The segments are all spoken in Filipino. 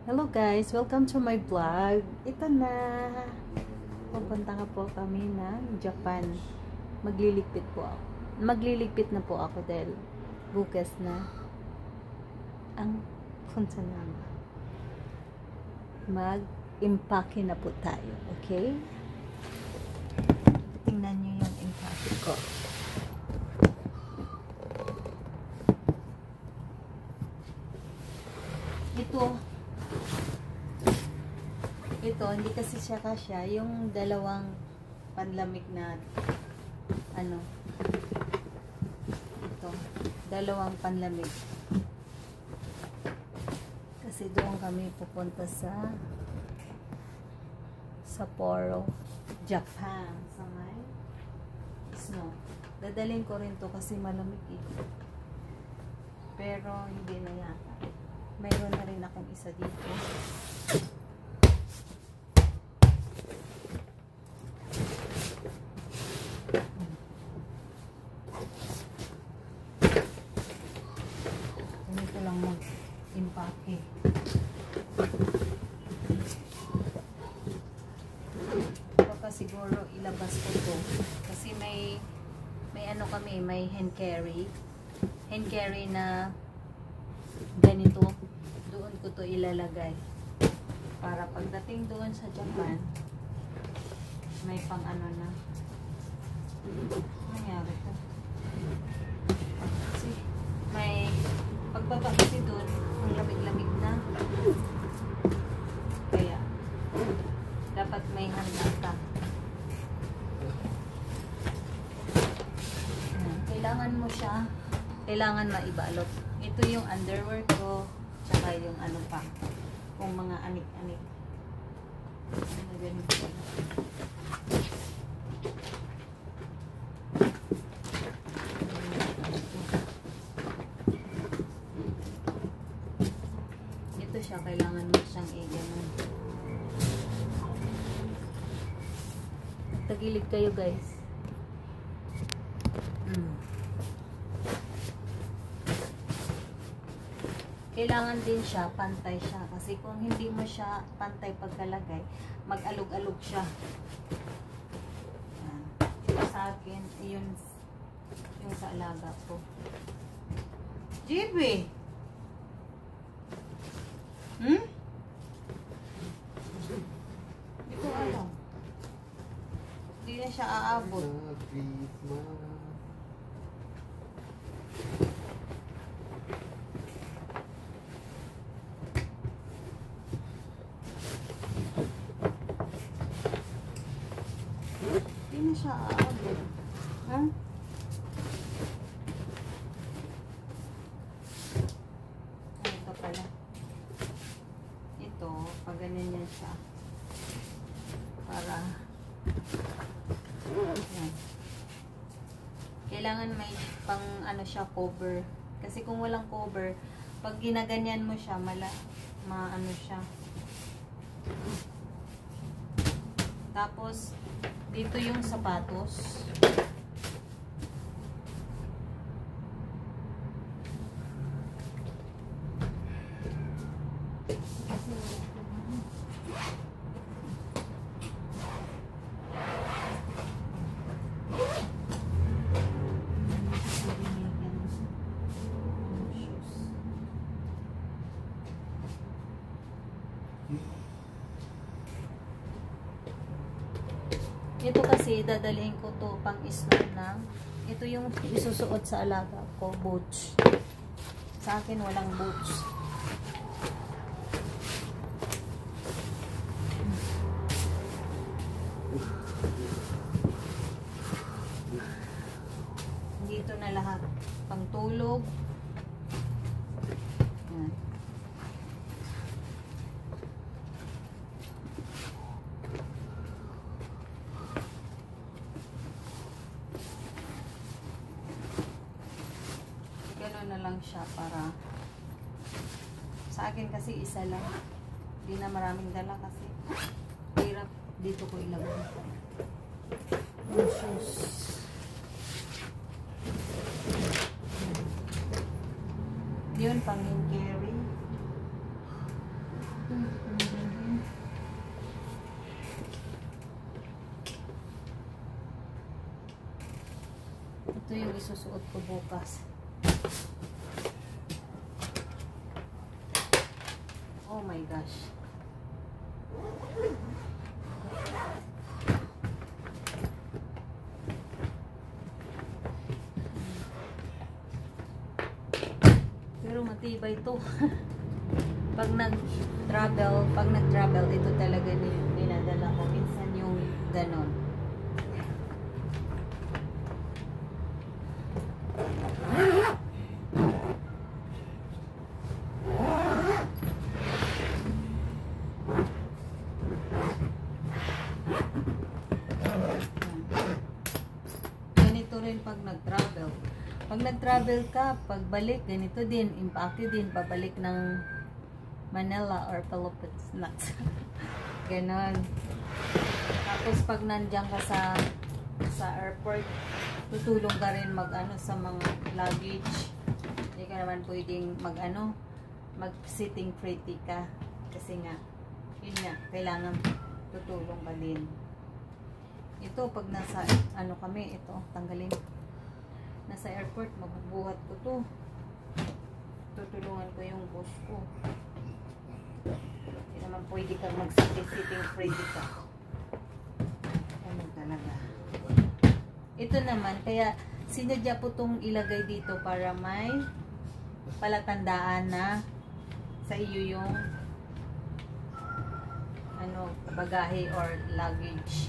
Hello guys, welcome to my vlog. Ito na. Pupunta nga po kami ng Japan. Magliligpit po ako. Magliligpit na po ako dahil bukas na ang punta namin. Mag-impake na po tayo, okay? Tingnan nyo yung impake ko. Ito, hindi kasi siya kasya. Yung dalawang panlamig na ito, dalawang panlamig. Kasi doon kami pupunta sa Sapporo, Japan, sa may snow. Dadalhin ko rin to kasi malamig eh. Pero hindi na yata. Mayroon na rin akong isa dito. Ganito lang mag-impake. Baka siguro ilabas ko to. Kasi may ano kami, may hand carry. Hand carry na ganito. Doon ko to ilalagay. Para pagdating doon sa Japan, may pang ano na. Nangyari to. Kasi may pagbaba kasi doon, ang lamig-lamig na. Kaya, dapat may handa ka. Kailangan mo siya, kailangan maibalot. Ito yung underwear ko, tsaka yung ano pa, kung mga anik-anik. Ano ganito. Ito siya, kailangan mo siyang i-ganon. Tagilid kayo guys. Kailangan din siya, pantay siya. Kasi kung hindi mo siya pantay pagkalagay, mag-alog-alog siya. Yan. Sa akin, yun yung sa alaga ko. JB! Hindi ko alam. Hindi na siya aabot. Hindi na siya aabot. Ha? Ito pala. Ito, pag ganyan yan siya. Para yan. Kailangan may pang ano siya, cover. Kasi kung walang cover, pag ginaganyan mo siya, maano siya. Tapos, dito yung sapatos. Ito kasi dadalhin ko to pang snow na. Ito yung isusuot sa alaga ko, boots. Sa akin walang boots. Dito na lahat. Pang tulog. Yan. Na lang siya para sa akin kasi isa lang, hindi na maraming dala kasi hirap dito ko ilagay yung shoes. Yun pang carry. Ito yung isusuot ko bukas. Oh my gosh. Pero matibay to. Pag nag-travel, ito talaga dinadala ko. Minsan yung ganon. Ganito rin pag nag-travel. Pag nag-travel ka, pagbalik, ganito din, impake din, pabalik ng Manila or Philippines. Ganon. Tapos pag nandiyan ka sa airport, tutulong ka rin mag-ano sa mga luggage. Hindi ka naman pwedeng mag-sitting pretty ka. Kasi nga, yun nga, kailangan tutulong ka din. Ito, pag nasa, kami, ito, tanggalin. Nasa airport, mabubuhat ko to. Tutulungan ko yung boss ko. Hindi naman pwede kang mag-sitting pretty ka. Ano talaga. Ito naman, kaya sinadya po itong ilagay dito para may palatandaan na sa iyo yung bagahe or luggage.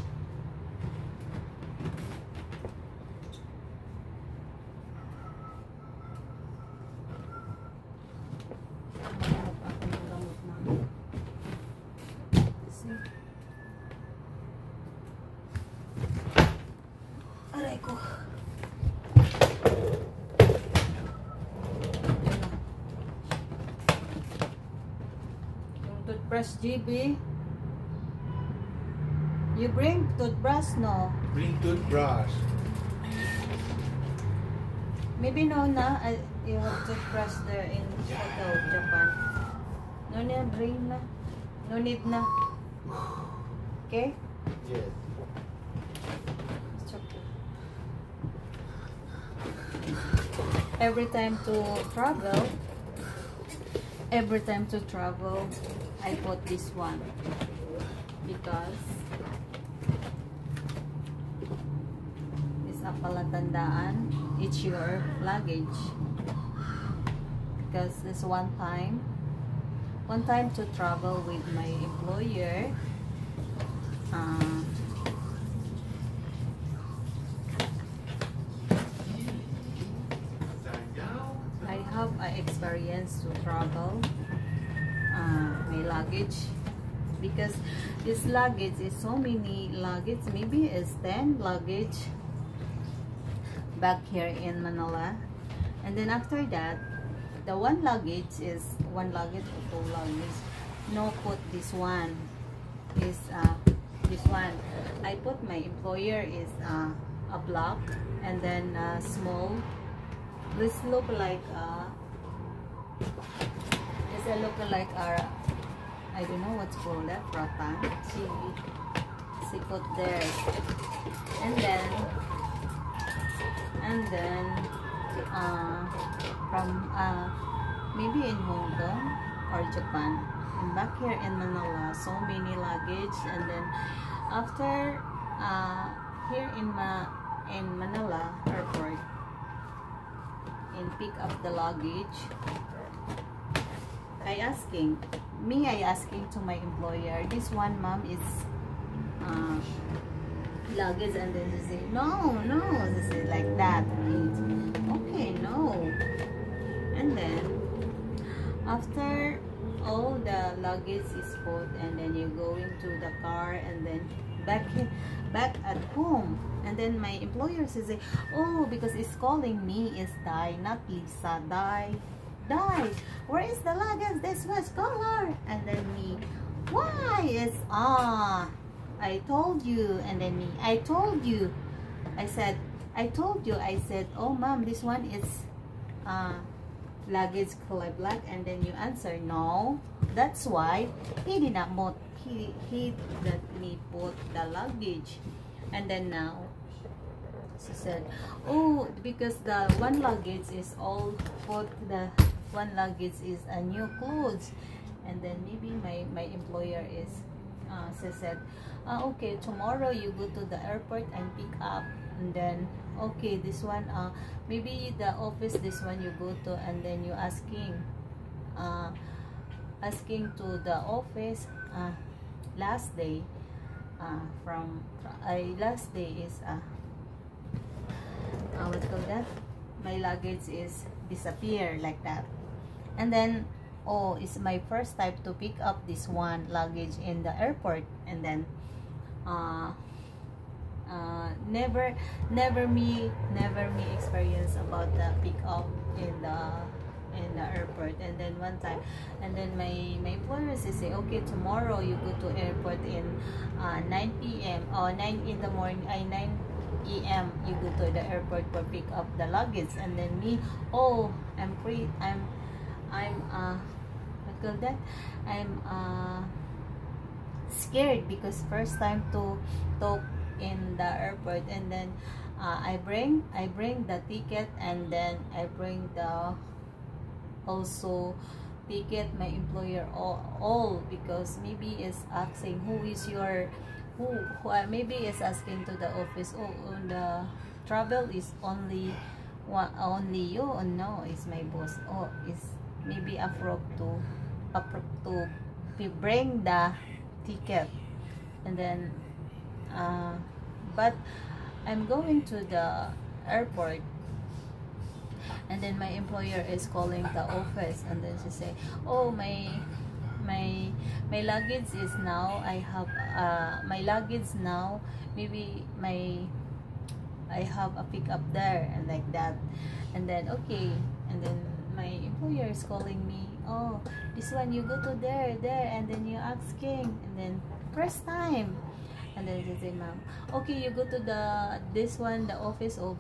Aray ko. Yung toothbrush, GB. You bring toothbrush, no? Bring toothbrush. Maybe no na. You have toothbrush there in Hokkaido, Japan. No need, bring na. No need na. Okay? Yes. It's okay. Every time to travel, I put this one because it's a palatandaan. It's your luggage. Because this one time to travel with my employer. I have an experience to travel my luggage, because this luggage is so many luggage, maybe it's 10 luggage back here in Manila, and then after that the one luggage is one luggage or two luggage. No, put this one is this one. I put my employer is a block, and then small. This look like I don't know what's called that, rattan. She put there, and then from maybe in Hong Kong or Japan, and back here in Manila, so many luggage, and then after here in Manila airport, and pick up the luggage, I asking to my employer, this one mom is luggage, and then she say no, this is like that. Okay, no. And then after all the luggage is put, and then you go into the car, and then back at home, and then my employer says, oh, because it's calling me is Dai, not Lisa. Dai, where is the luggage? This was color. And then me, why is I told you. And then me, I told you. I said, oh mom, this one is luggage color black, and then you answer no. That's why he did not put he let me put the luggage. And then now she said, oh, because the one luggage is all put, the one luggage is a new clothes. And then maybe my employer is she said, okay, tomorrow you go to the airport and pick up. And then okay, this one maybe the office, this one you go to, and then you asking to the office last day from last day is what do you call that, my luggage is disappear, like that. And then oh, it's my first time to pick up this one luggage in the airport. And then never me experience about the pick up in the airport. And then one time, and then my employers say, okay, tomorrow you go to airport in 9 p.m. or 9 in the morning, 9 a.m. you go to the airport for pick up the luggage. And then me, oh, I'm free, I'm what call that, I'm scared because first time to talk in the airport. And then I bring the ticket, and then I bring the also ticket my employer all because maybe is asking who is your who maybe is asking to the office, oh, the travel is only you, or no, is my boss, oh, is maybe approve to bring the ticket. And then but I'm going to the airport, and then my employer is calling the office, and then she say, oh, my luggage is now, I have my luggage now, maybe I have a pick up there, and like that. And then okay, and then my employer is calling me, oh, this one you go to there, and then you asking, and then first time. And then they say, ma'am, okay, you go to the this one, the office of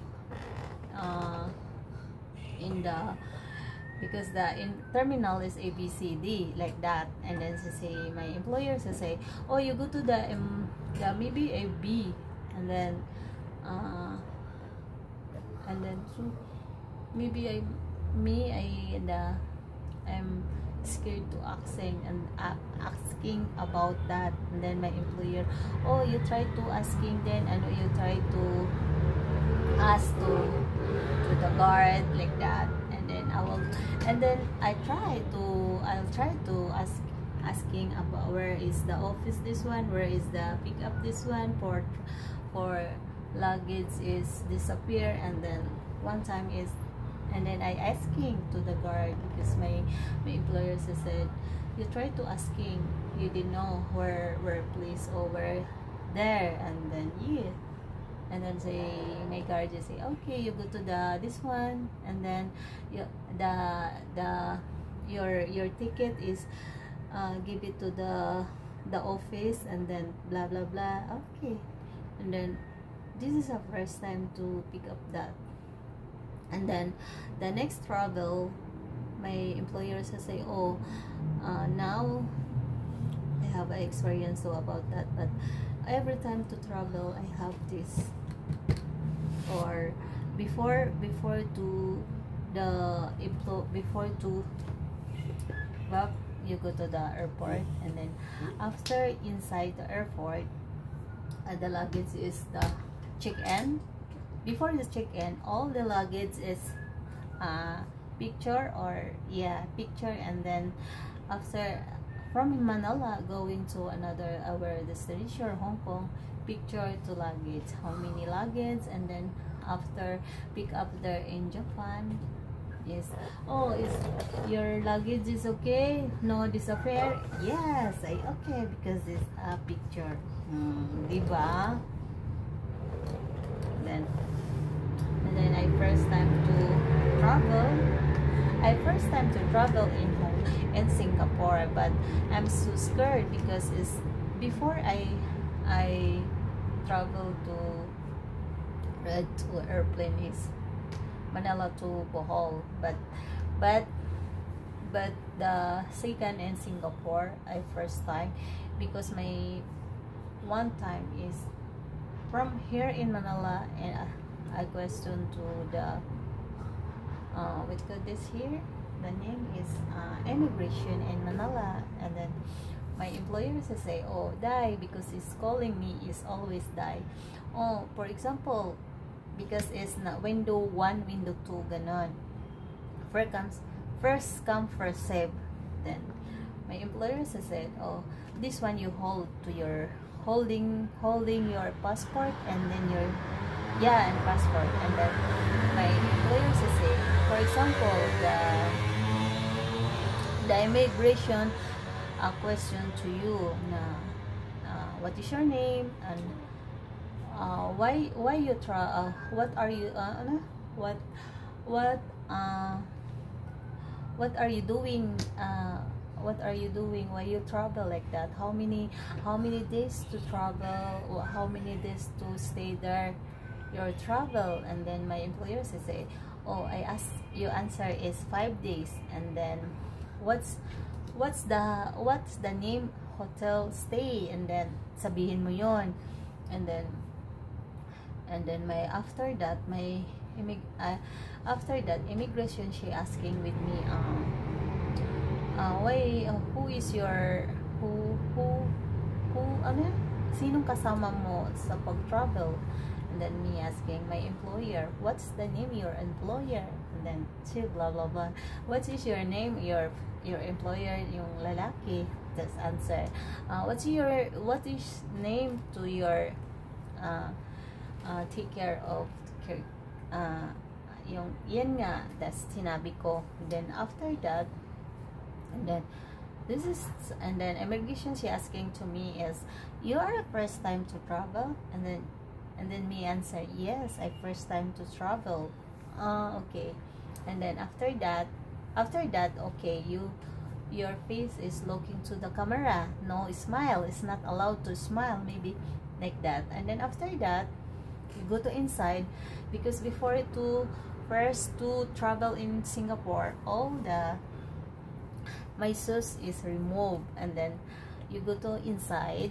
in the, because the in terminal is ABCD, like that. And then she say, my employer say, oh, you go to the maybe a B. And then so maybe I'm scared to asking about that. And then my employer, oh, you try to asking, then I know you try to ask to the guard, like that. And then I'll try to asking about where is the office, this one, where is the pick up, this one, for luggage is disappear. And then one time is, and then I asking to the guard because my employer said, you try to asking, you didn't know where place over there. And then yeah, and then say my guard just say, okay, you go to the this one, and then your ticket is give it to the office, and then blah blah blah. Okay. And then this is the first time to pick up that. And then the next travel, my employers say, oh, now I have an experience so about that, but every time to travel I have this. Or before to well, you go to the airport, and then after inside the airport, the luggage is the check-in. Before the check-in, all the luggage is picture, or yeah, picture. And then after from Manila going to another our destination, Hong Kong, picture to luggage, how many luggage. And then after pick up there in Japan is, oh, is your luggage is okay, no disappear? Yes, I okay, because it's a picture, diba? And then I first time to travel in Singapore, but I'm so scared because it's before I travel to airplane is Manila to Bohol, but but the second in Singapore, I first time, because my one time is from here in Manila, and I question to the what called this here, the name is immigration in Manila, and then my employers say, oh, die, because he's calling me is always die. Oh, for example, because it's not window 1, window 2, ganon. First come, first serve. Then my employers said, oh, this one you hold to your holding your passport, and then your and passport. And then my employers say, for example, the immigration question to you na what is your name, and why you what are you what are you doing, why you travel like that, how many days to travel, or how many days to stay there, your travel. And then my employers say, oh, I ask you, answer is 5 days. And then what's the name hotel stay, and then sabihin mo yon. And then my after that immigration, she asking with me why, who is your ano, sinong kasama mo sa pag-travel. And then me asking my employer, what's the name your employer? And then she blah blah blah, what is your name, your employer, yung lalaki. Just answer, what is name to your take care of yung yan nga, that's sinabi ko. Then after that, and then immigration, she asking to me is, you are the first time to travel? And then me answer, yes, I first time to travel. Okay. And then after that, okay, your face is looking to the camera, no smile, it's not allowed to smile, maybe like that. And then after that, you go to inside, because before to travel in Singapore, all my shoes is removed. And then you go to inside,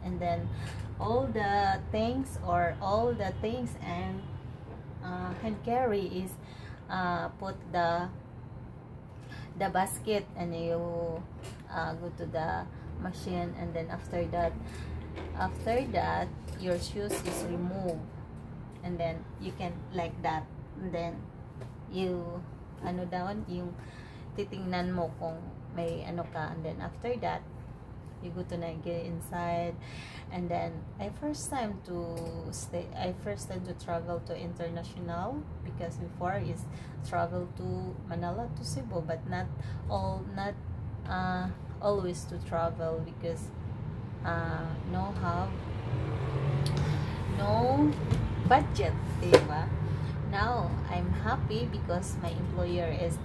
and then all the things and hand carry is put the basket, and you go to the machine. And then after that your shoes is removed, and then you can like that. And then you yung titingnan mo kung may ano ka. And then after that, you go to get inside. And then I first time to travel to international, because before is travel to Manila to Cebu, but not always to travel, because no budget, diba? Now I'm happy because my employer is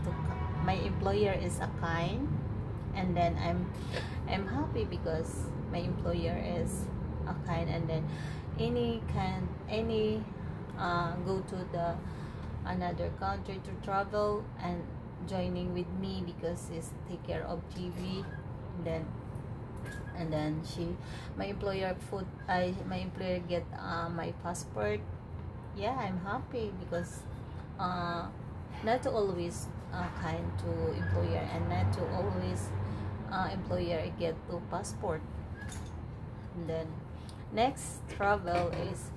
a kind. And then I'm happy because my employer is a kind. And then any go to the another country to travel and joining with me, because he's take care of TV. And then my employer get my passport. Yeah, I'm happy because not to always kind to employer, and not to always employer get to passport. And then next travel is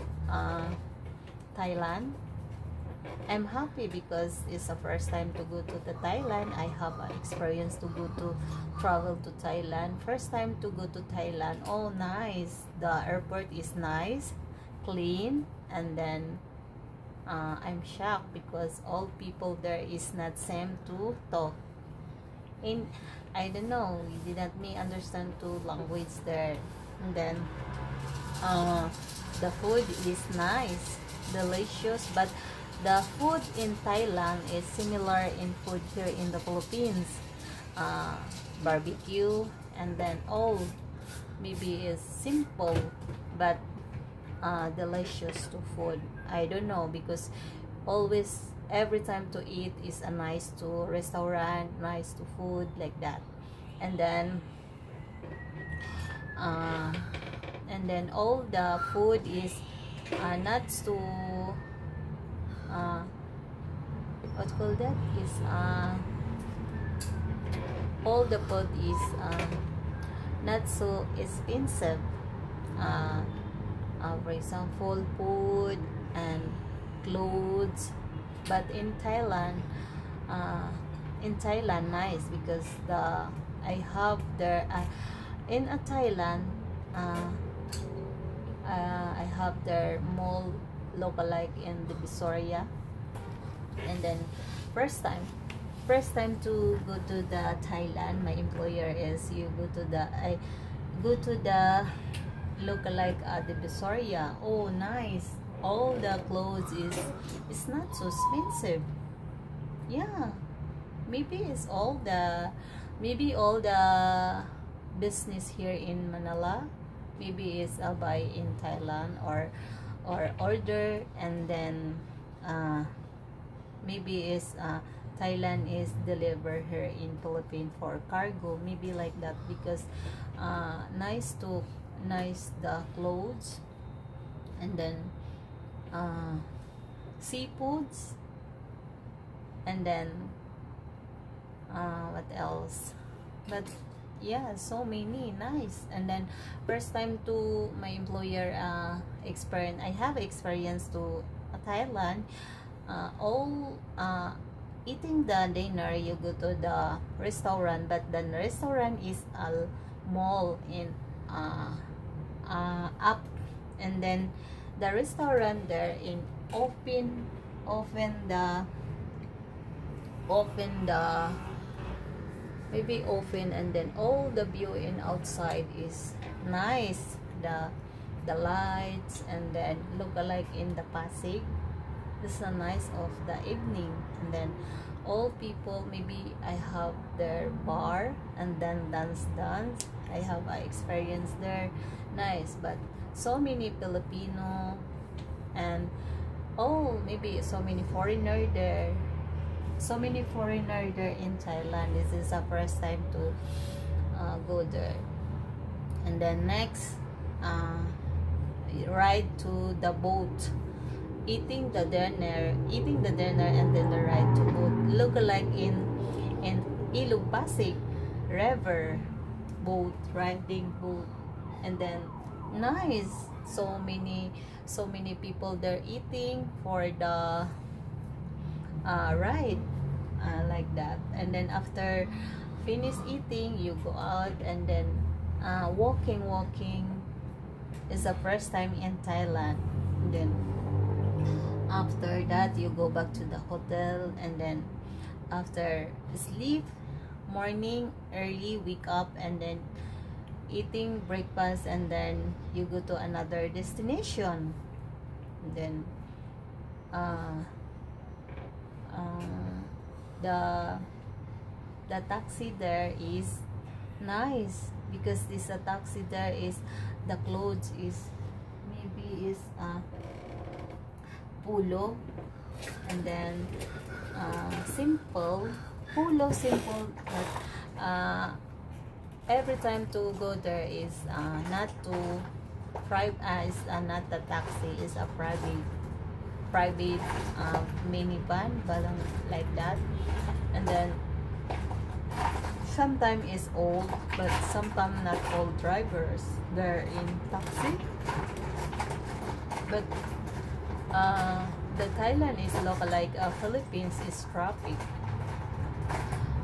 Thailand. I'm happy because it's the first time to go to the Thailand. I have experience to go to travel to Thailand. First time to go to Thailand. Oh, nice. The airport is nice, clean. And then I'm shocked because all people there is not same to talk. I don't know, we didn't understand two language there. And then the food is nice, delicious, but the food in Thailand is similar in food here in the Philippines. Barbecue, and then all maybe is simple, but delicious to food. I don't know, because always every time to eat is a nice to restaurant, nice to food like that. And then all the food is not to what call that is all the food is not so expensive. For example, food and clothes. But in Thailand nice, because I have there in Thailand I have their mall local like in the Visoria. And then first time to go to the Thailand, my employer is you go to the local like the Visoria. Oh nice, all the clothes is not so expensive. Yeah, maybe all the business here in Manila, maybe I'll buy in Thailand or order, and then maybe Thailand is deliver here in Philippines for cargo, maybe like that, because nice the clothes, and then seafoods, and then what else, but yeah, so many nice. And then first time to my employer experience, I have experience to Thailand, all eating the dinner, you go to the restaurant, but the restaurant is a mall in up, and then the restaurant there in open maybe open, and then all the view in outside is nice, the lights, and then look like in the Pasig. This is a nice of the evening, and then all people, maybe I have their bar and then dance. I have experience there, nice. But so many Filipino and maybe so many foreigner there, in Thailand. This is the first time to go there. And then next ride to the boat, eating the dinner, and then the ride to boat, look like in Ilog Pasig river, riding boat, and then nice, so many people there eating for the ride like that. And then after finish eating, you go out, and then walking is the first time in Thailand. And then after that, you go back to the hotel, and then after sleep, morning early, wake up, and then eating breakfast, and then you go to another destination. And then the taxi there is nice, because this taxi there is the clothes is maybe is polo, and then simple, but every time to go there is not to private, is not the taxi, is a private minivan, balang like that. And then sometimes is old, but sometimes not old drivers there in taxi. But the Thailand is local like Philippines is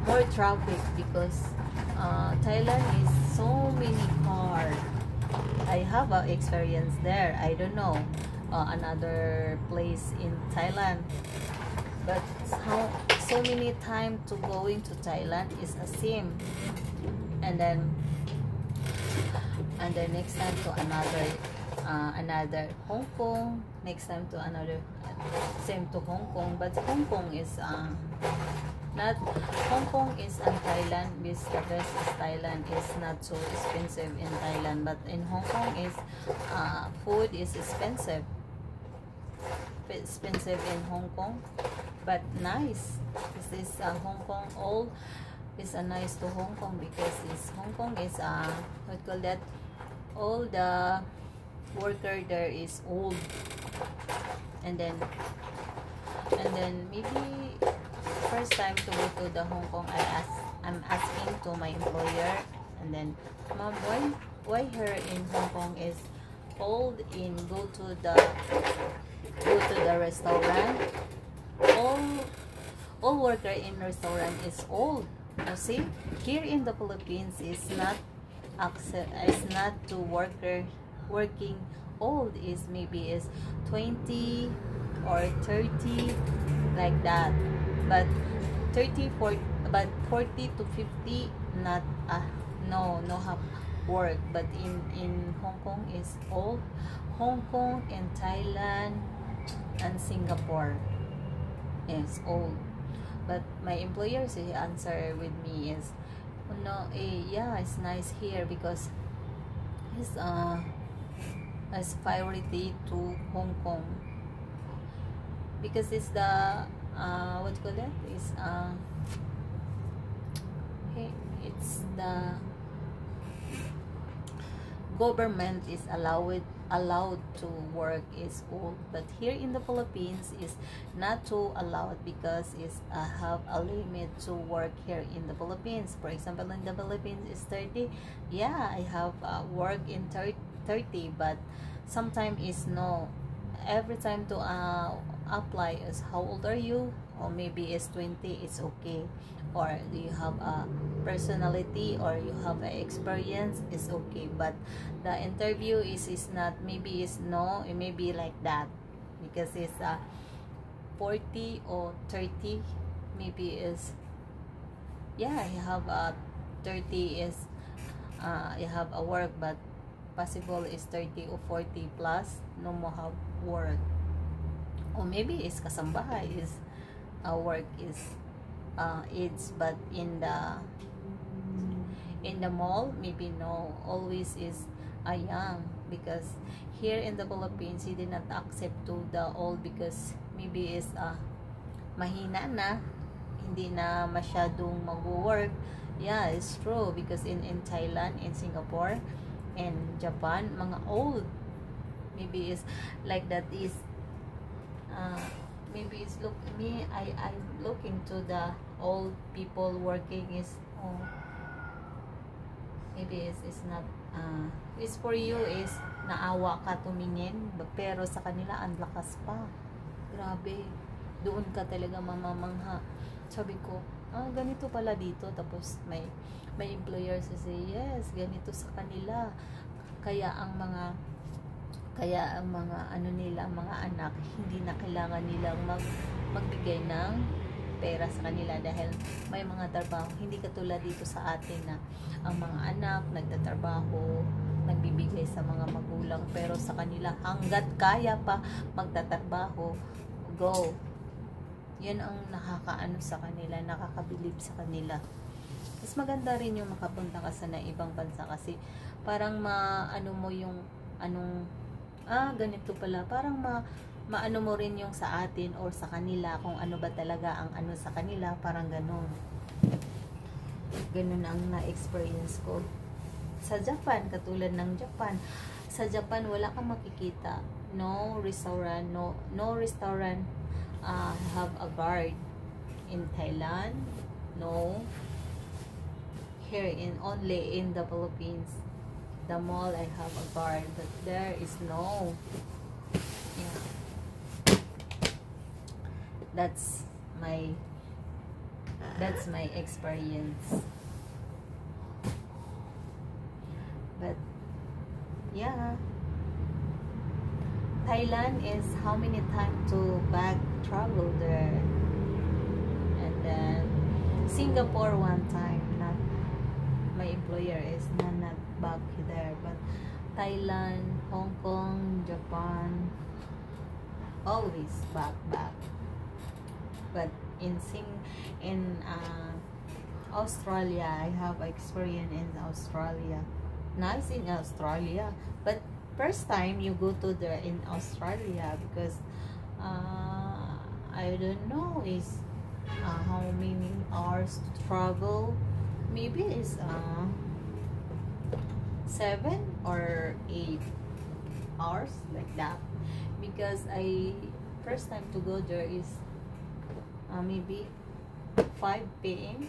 more traffic, because Thailand is so many cars. I have experience there. I don't know another place in Thailand, but so many time to going to Thailand is the same. And then next time to another Hong Kong, next time to another same to Hong Kong. But Hong Kong is not Hong Kong is in Thailand, because the best is Thailand is not so expensive in Thailand, but in Hong Kong is food is expensive in Hong Kong. but nice. This is Hong Kong. All is nice to Hong Kong because this Hong Kong is what call that, all the worker there is old, and then maybe first time to go to the Hong Kong, I'm asking to my employer, and then, ma'am, why her in Hong Kong is old, in go to the restaurant, all worker in restaurant is old. You see, here in the Philippines is not to working old, is maybe is 20 or 30 like that, but 40 to 50 not no have work. But in Hong Kong is old. Hong Kong and Thailand and Singapore is old. But my employer answer with me is, oh, no, yeah, it's nice here because it's priority to Hong Kong, because it's the what you call that, is it's the government is allowed to work is old. But here in the Philippines is not to allowed because it's have a limit to work here in the Philippines. For example, in the Philippines is 30. Yeah, I have work in 30, but sometimes is no. Every time to apply is how old are you, or maybe it's 20, it's okay, or do you have a personality, or you have a experience, is okay. But the interview is not, maybe is no, it may be like that, because it's 40 or 30, maybe is, yeah, you have 30 is you have a work, but possible is 30 or 40 plus no more have work. Or maybe is kasambahay is work is it's, but in the mall maybe no, always is young, because here in the Philippines he did not accept to the old because maybe is mahina na, hindi na masyadong mag-work. Yeah, it's true, because in Thailand, in Singapore, and Japan, mga old maybe is like that, is maybe it's look me, I look into the old people working is maybe is not is for you is naawa ka tumingin, pero sa kanila ang lakas pa, grabe, doon ka talaga mamamangha. Sabi ko, ganito pala dito. Tapos may employer say, yes, ganito sa kanila. Kaya ang mga ano nila, mga anak, hindi na kailangan nilang magbigay ng pera sa kanila dahil may mga trabaho. Hindi katulad dito sa atin na ang mga anak nagtatrabaho, nagbibigay sa mga magulang, pero sa kanila hanggat kaya pa magtatrabaho, go. Yan ang nakakaano sa kanila, nakakabilib sa kanila. Mas maganda rin yung makapunta ka sa ibang bansa, kasi parang maano mo yung anong ganito pala, parang maano mo rin yung sa atin or sa kanila, kung ano ba talaga ang ano sa kanila, parang ganun ang na-experience ko sa Japan. Katulad ng Japan, sa Japan wala kang makikita, no restaurant, no restaurant have a guard. In Thailand, no. Here only in the Philippines, the mall I have a guard, but there is no. Yeah, that's my experience. But yeah, Thailand is how many times to back travel there, and then Singapore one time. Not my employer is not back there, but Thailand, Hong Kong, Japan, always back. But in Australia, I have experience in Australia. Nice in Australia, but first time you go to in Australia, because I don't know is how many hours to travel. Maybe it's 7 or 8 hours like that, because I first time to go there is maybe 5 p.m.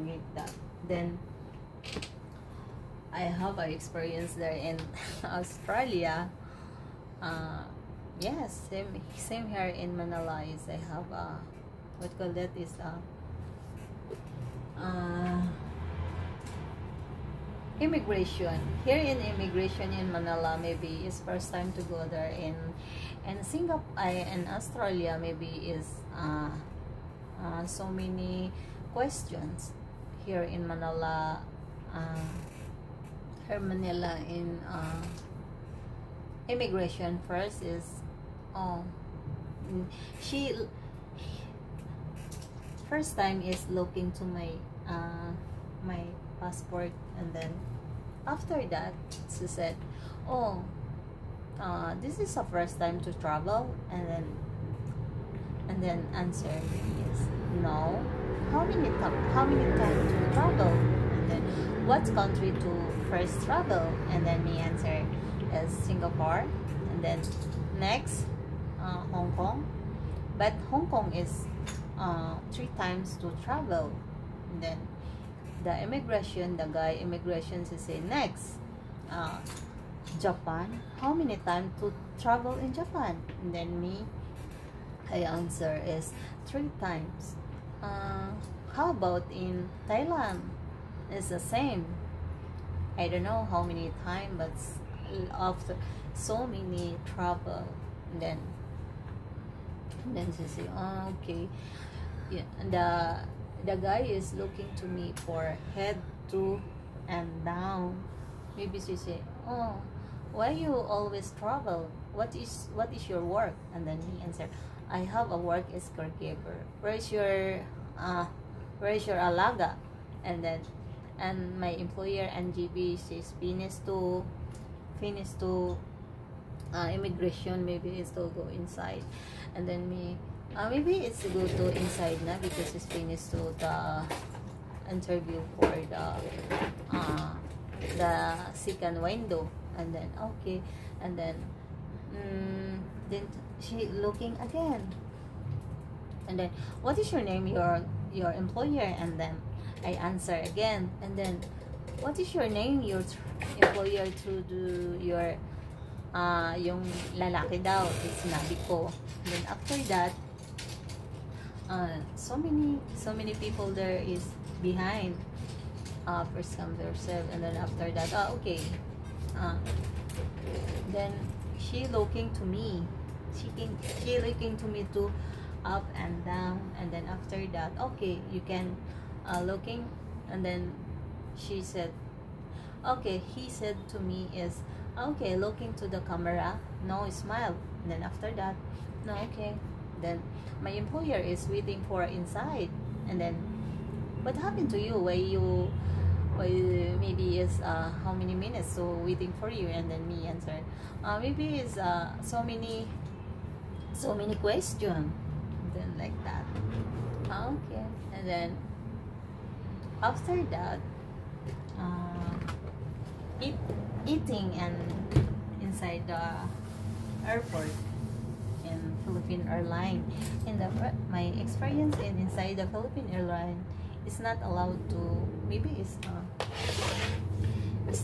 like that. Then I have an experience there in Australia. Yes, same here in Manila. Is I have what call that is immigration. Here in immigration in Manila, maybe is first time to go there. In Singapore, in Australia, maybe is so many questions. Here in Manila, in immigration first is she first time is looking to my my passport, and then after that she said, oh, this is the first time to travel, and then answer is no. How many times to travel, and then what country to first travel, and then me answer is Singapore, and then next Hong Kong, but Hong Kong is 3 times to travel. And then the guy immigration she say next Japan, how many times to travel in Japan, and then me I answer is 3 times. How about in Thailand? It's the same. I don't know how many times, but after so many travel, and then she say, oh, okay, yeah. And the guy is looking to me for head to and down. Maybe she say, oh, why you always travel? What is your work? And then he answer, I have a work as caregiver. Where's your alaga? And then my employer NGB, she's finished to immigration, maybe it's to go inside, and then me maybe it's to go to inside na, because it's finished to the interview for the second window, and then okay, and then she looking again, and then what is your name, your employer, and then I answer again, and then what is your name, your employer, to do your yung lalaki daw, sinabi ko. Then after that so many people there is behind, first come first serve, and then after that okay, then she looking to me, she looking to me to up and down, and then after that okay, you can looking, and then she said okay, he said to me is okay, looking to the camera, no smile, and then after that no, okay, then my employer is waiting for inside, and then what happened to you, why maybe is how many minutes so waiting for you, and then me answer maybe is so many question, then like that, okay, and then after that eating and inside the airport in Philippine Airline. In my experience inside the Philippine Airline is not allowed to, maybe it's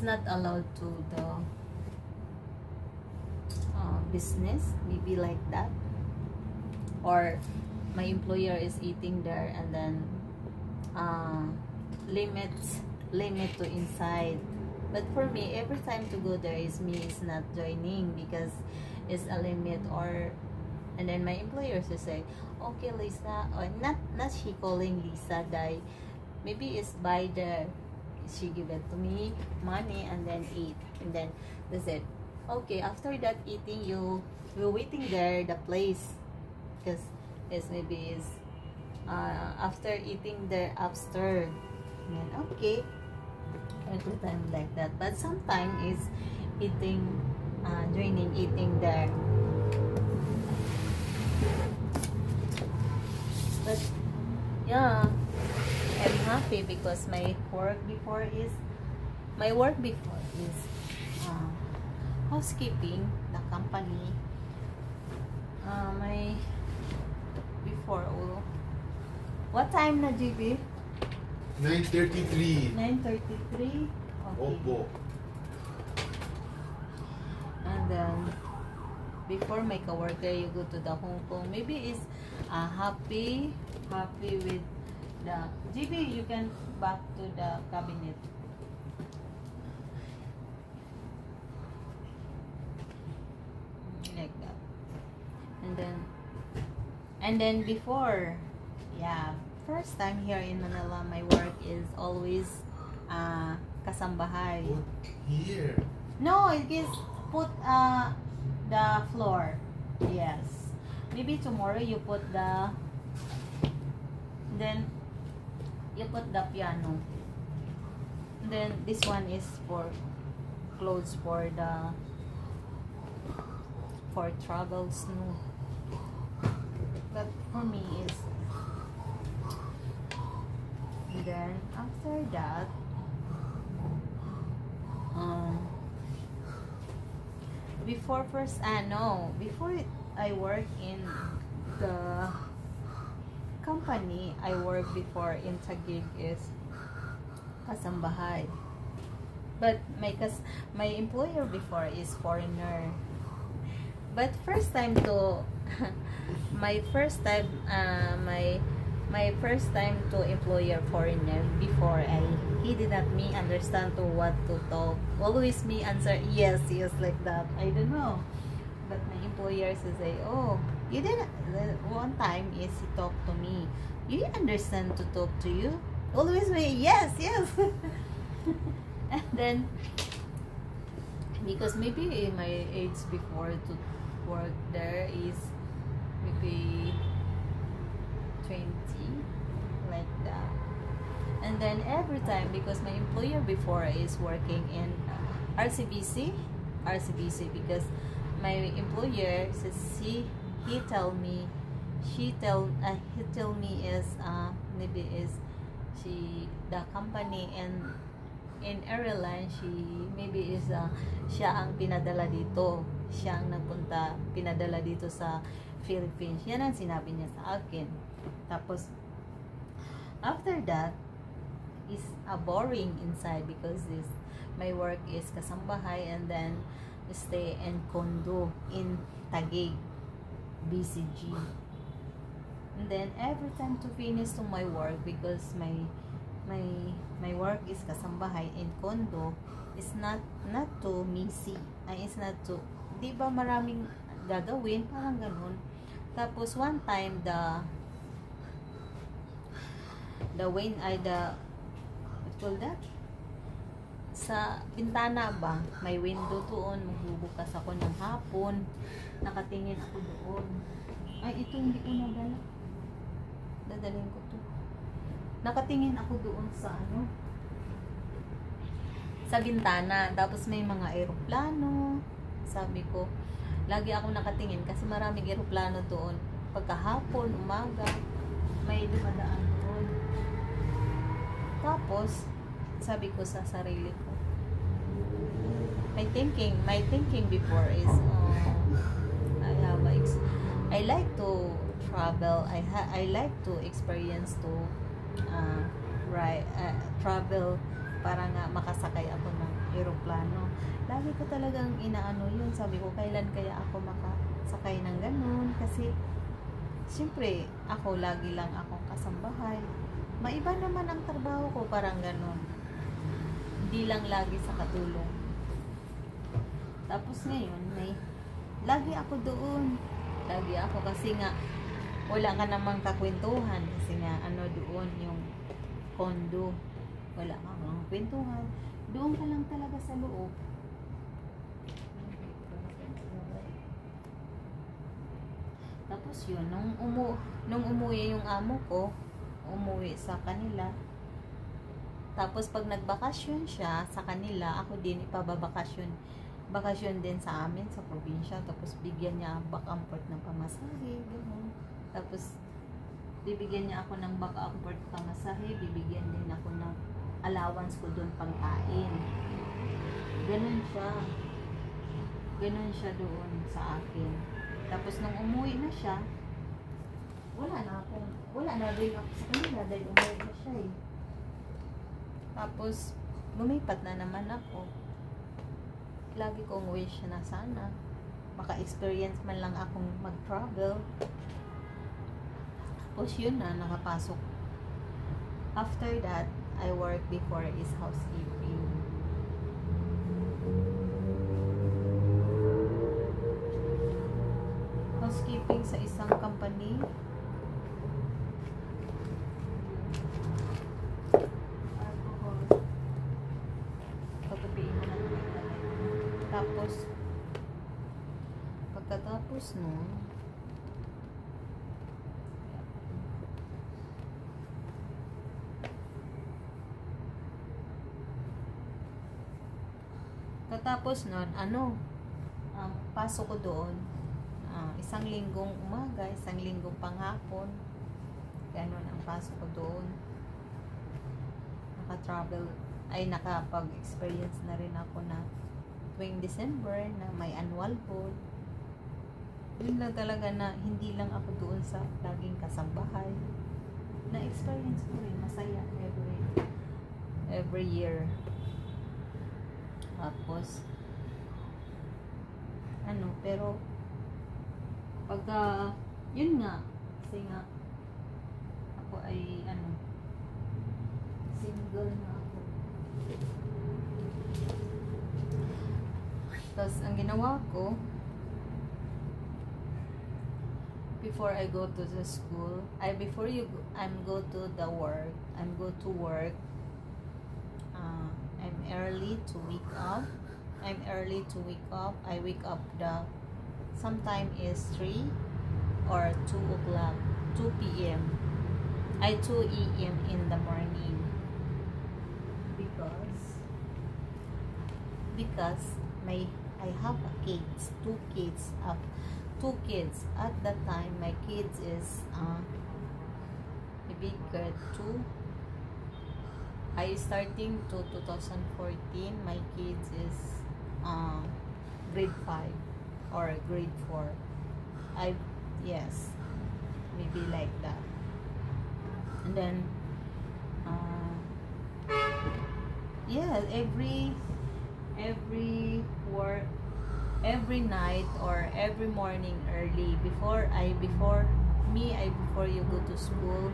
not allowed to the business, maybe like that, or my employer is eating there, and then limit to inside. But for me, every time to go there is me is not joining, because it's a limit, or and then my employer will say, okay Lisa, or not she calling Lisa, die maybe it's by the, she give it to me money, and then eat, and then that's it. Okay, after that eating, you waiting there the place, because it's maybe is after eating there upstairs, and okay, every time like that. But sometimes is eating joining eating there But yeah, I'm happy because my work before is housekeeping, the company. My before, oh, what time na, GB? 9:33. 9:33. Okay. Opo. And then before my coworker, you go to the Hong Kong. Maybe is happy with the GB. You can back to the cabinet. Like that. And then before, yeah, first time here in Manila, my work is always kasambahay. Put here. No, it is put the floor. Yes. Maybe tomorrow you put then you put the piano. Then this one is for clothes for travels. No. But for me is, and then after that, before I work in the company I work before in Taguig is kasambahay. But my employer before is foreigner. But first time to my first time to employer foreigner before, he did not me understand to what to talk. Always me answer yes like that. I don't know. But my employer say, oh, you didn't. One time is he talked to me. You understand to talk to you? Always me yes. And then because maybe my age before to work there is maybe 20, like that. And then every time, because my employer before is working in RCBC, because my employer says he tell me is maybe is the company and in airline, maybe is siya ang pinadala dito, siya ang pinadala dito sa Philippines. Yan ang sinabi niya sa akin. Tapos after that is boring inside because my work is kasambahay and then stay in condo in Taguig, BCG. And then every time to finish to my work, because my work is kasambahay in condo, is not too messy. It's not too, di ba maraming gagawin, parang ganun. Tapos one time what call that? Sa bintana ba, may window doon, magbubukas ako ng hapon, nakatingin ako doon. Ay, ito hindi ko nadala. Dadalhin ko to. Nakatingin ako doon sa sa bintana. Tapos may mga eroplano. Sabi ko, lagi ako nakatingin kasi maraming eroplano doon. Pagkahapon, umaga, may dumadaan doon. Tapos sabi ko sa sarili ko, my thinking before is I like to travel. I like to experience to travel para nga makasakay ako ng eroplano. Lagi ko talagang inaano yun. Sabi ko, kailan kaya ako makasakay ng ganun? Kasi siyempre ako lagi lang akong kasambahay. Maiba naman ang trabaho ko, parang ganun. Hindi lang lagi sa katulong. Tapos ngayon, lagi ako doon. Lagi ako kasi nga wala ka namang kakwentuhan kasi nga doon yung condo. Wala ka namang kwentuhan. Doon ka lang talaga sa loob. Tapos yun, nung umuwi yung amo ko, umuwi sa kanila. Tapos pag nagbakasyon siya sa kanila, ako din ipababakasyon bakasyon din sa amin sa probinsya, tapos bigyan niya back and forth ng pamasahe, gano'n. Tapos bibigyan niya ako ng back and forth pamasahe, bibigyan din ako ng allowance ko doon pangkain. Ganun siya doon sa akin. Tapos nung umuwi na siya, wala na rin ako sa kanila dahil umuwi na siya eh. Tapos lumipat na naman ako. Lagi kong wish na sana maka-experience man lang akong mag-travel. Tapos yun na, nakapasok. After that, I work before is housekeeping. Housekeeping sa isang company. Alcohol. Pagkapiin mo na. Tapos, pagkatapos nun, pasok ko doon, isang linggong umaga, isang linggong panghapon, ganon ang pasok ko doon. Nakapag-experience na rin ako na tuwing December na may annual ball. Yun lang talaga na hindi lang ako doon sa laging kasambahay. Na-experience ko rin, masaya every year. Tapos pero pagka yun nga, kasi nga ako ay single na ako. Tapos ang ginawa ko, before I go to the school, I'm go to work, I'm early to wake up. I wake up sometime is 3 or 2 o'clock, 2 p.m. 2 a.m. in the morning, because I have two kids at that time. My kids is maybe grade 2. I starting to 2014. My kids is grade 5 or grade 4. Maybe like that. And then every night or every morning early, before you go to school,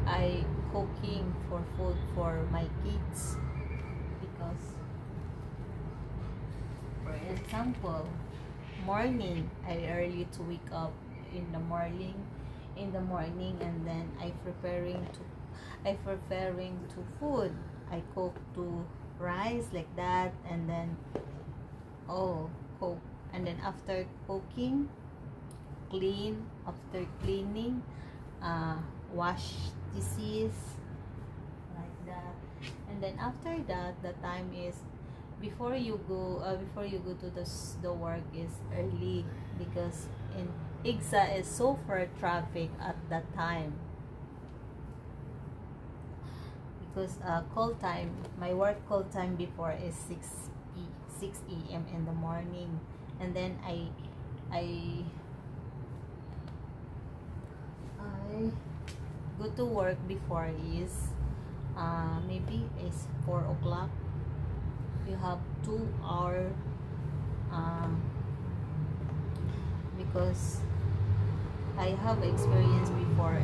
I cooking for food for my kids. Because for example, morning, I early to wake up in the morning, and then I preparing to food. I cook to rice like that, and then cook, and then after cooking, clean. After cleaning, wash dishes like that. And then after that, the time is before you go to the work is early, because in Igsa is so far traffic at that time. Because call time, my work call time before is 6 a.m. in the morning, and then I go to work before is maybe is 4 o'clock. You have 2 hours because I have experience before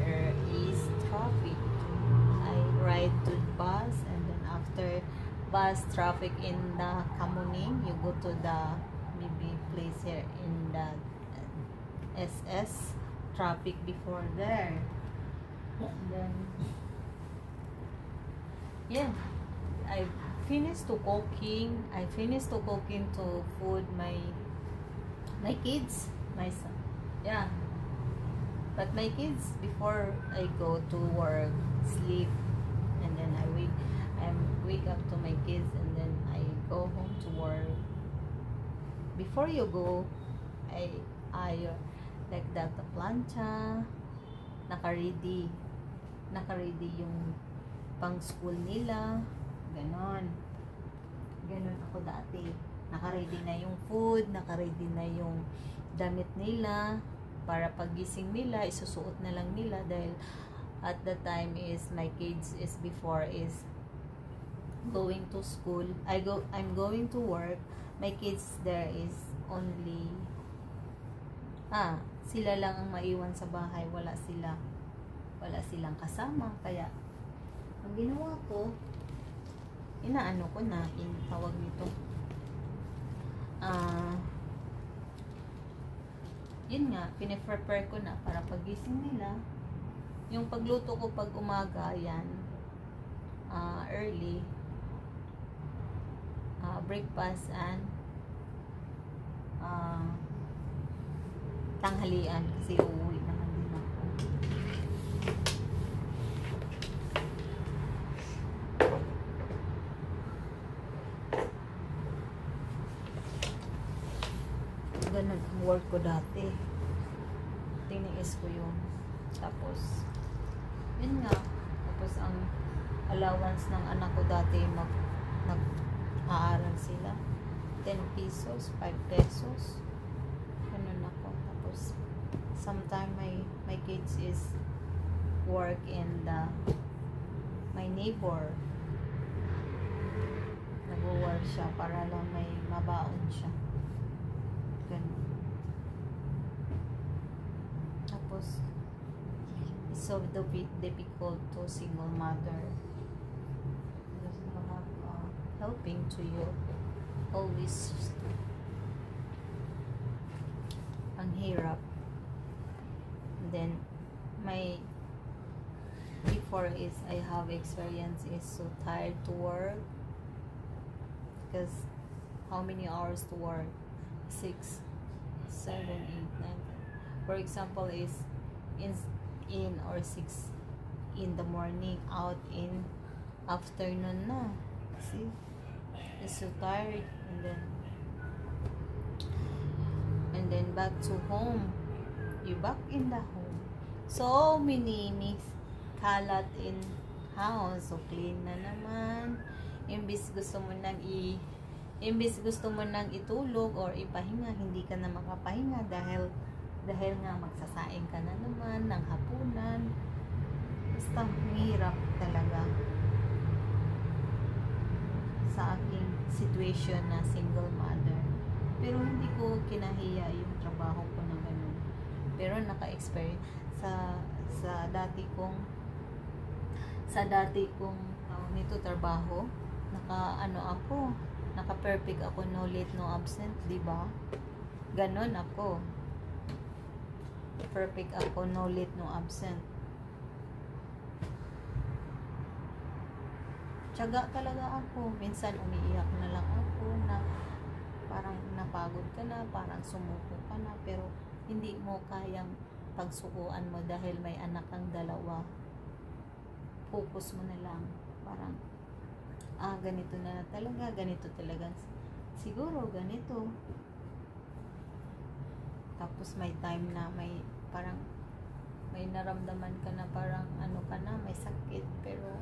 is traffic. I ride to bus, and then after bus traffic in the Kamuning, you go to the maybe place here in the SS traffic before there. And then I finished to cooking to food my kids, my son. But my kids, before I go to work, sleep, and then I wake up to my kids, and then I go home to work. before you go, I like that plancha, naka-ready yung pang school nila, ganon ako dati, naka-ready na yung food, naka-ready na yung damit nila, para pagising nila, isusuot na lang nila, dahil at the time is my kids is before is going to school, I'm going to work, my kids there is only sila lang ang maiwan sa bahay, wala silang kasama, kaya ang ginawa ko, inaano ko na, tawag nito, yun nga, pine-prepare ko na para pagising nila, yung pagluto ko pag umaga, yan, early, breakfast and tanghalian, kasi uuwi naman din ako. Ganun ang work ko dati, tiniis ko yun. Tapos yun nga, tapos ang allowance ng anak ko dati, nag-aaral sila, 10 pesos, 5 pesos, ganun ako. Tapos sometime my kids is work in my neighbor, nag-work siya para lang may mabaon siya, ganun. Tapos it's so difficult to single mother, because you have helping to you always, ang hirap. And then my before is I have experience is so tired to work, because how many hours to work? 6, 7, 8, 9. For example is in or 6 in the morning, out in afternoon na. See, it's so tired. And then back to home, you back in the home, so many kalat in house, so clean na naman. Imbis gusto mo nang itulog or ipahinga, hindi ka na makapahinga dahil nga magsasaing ka na naman ng hapunan. Basta hirap talaga sa aking situation na single mother. Pero hindi ko kinahiya yung trabaho ko na ganun. Pero naka-experience sa dati kong nito trabaho, naka-perfect ako, no late, no absent, di ba? Ganon ako. Perfect ako, no late, no absent. Tiyaga talaga ako. Minsan umiiyak na lang ako, na parang napagod ka na, parang sumuko ka na, pero hindi mo kayang pagsukuan mo dahil may anak kang 2. Focus mo na lang, parang ganito na talaga, ganito talaga, siguro ganito. Tapos may time na parang may naramdaman ka na, parang ka na, may sakit, pero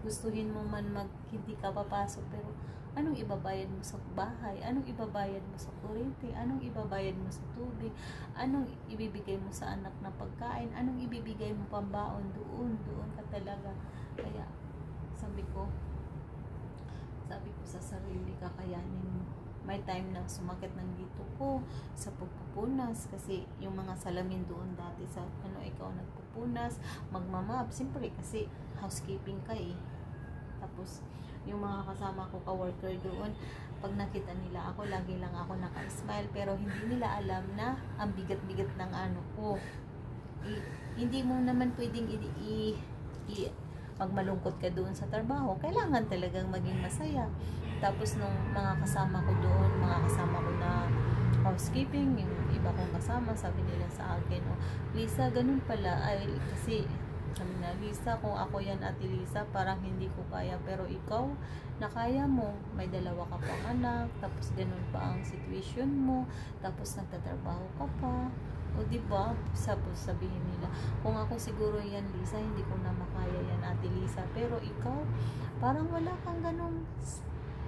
gustuhin mo man hindi ka papasok, pero anong ibabayad mo sa bahay, anong ibabayad mo sa kuryente, anong ibabayad mo sa tubig, anong ibibigay mo sa anak na pagkain, anong ibibigay mo pambaon, doon ka talaga. Kaya sabi ko sa sarili, kakayanin mo. May time na sumakit ng dito ko sa pagpupunas, kasi yung mga salamin doon dati sa ikaw nagpupunas, magmamap, siyempre kasi housekeeping ka eh. Tapos yung mga kasama ko ka-worker doon, pag nakita nila ako, lagi lang ako naka-smile, pero hindi nila alam na ang bigat-bigat ng ko. Hindi mo naman pwedeng pag malungkot ka doon sa trabaho, kailangan talagang maging masaya. Tapos nung mga kasama ko doon, mga kasama ko na housekeeping, yung iba kong kasama, sabi nila sa akin, Lisa, ganun pala, kasi Sabi na, Lisa, kung ako yan, Ate Lisa, parang hindi ko kaya. Pero ikaw, nakaya mo. May dalawa ka pang anak, tapos ganun pa ang situation mo, tapos nagtatrabaho ka pa. O diba, sabihin nila, kung ako siguro yan, Lisa, hindi ko na makaya yan, Ate Lisa. Pero ikaw, parang wala kang ganun,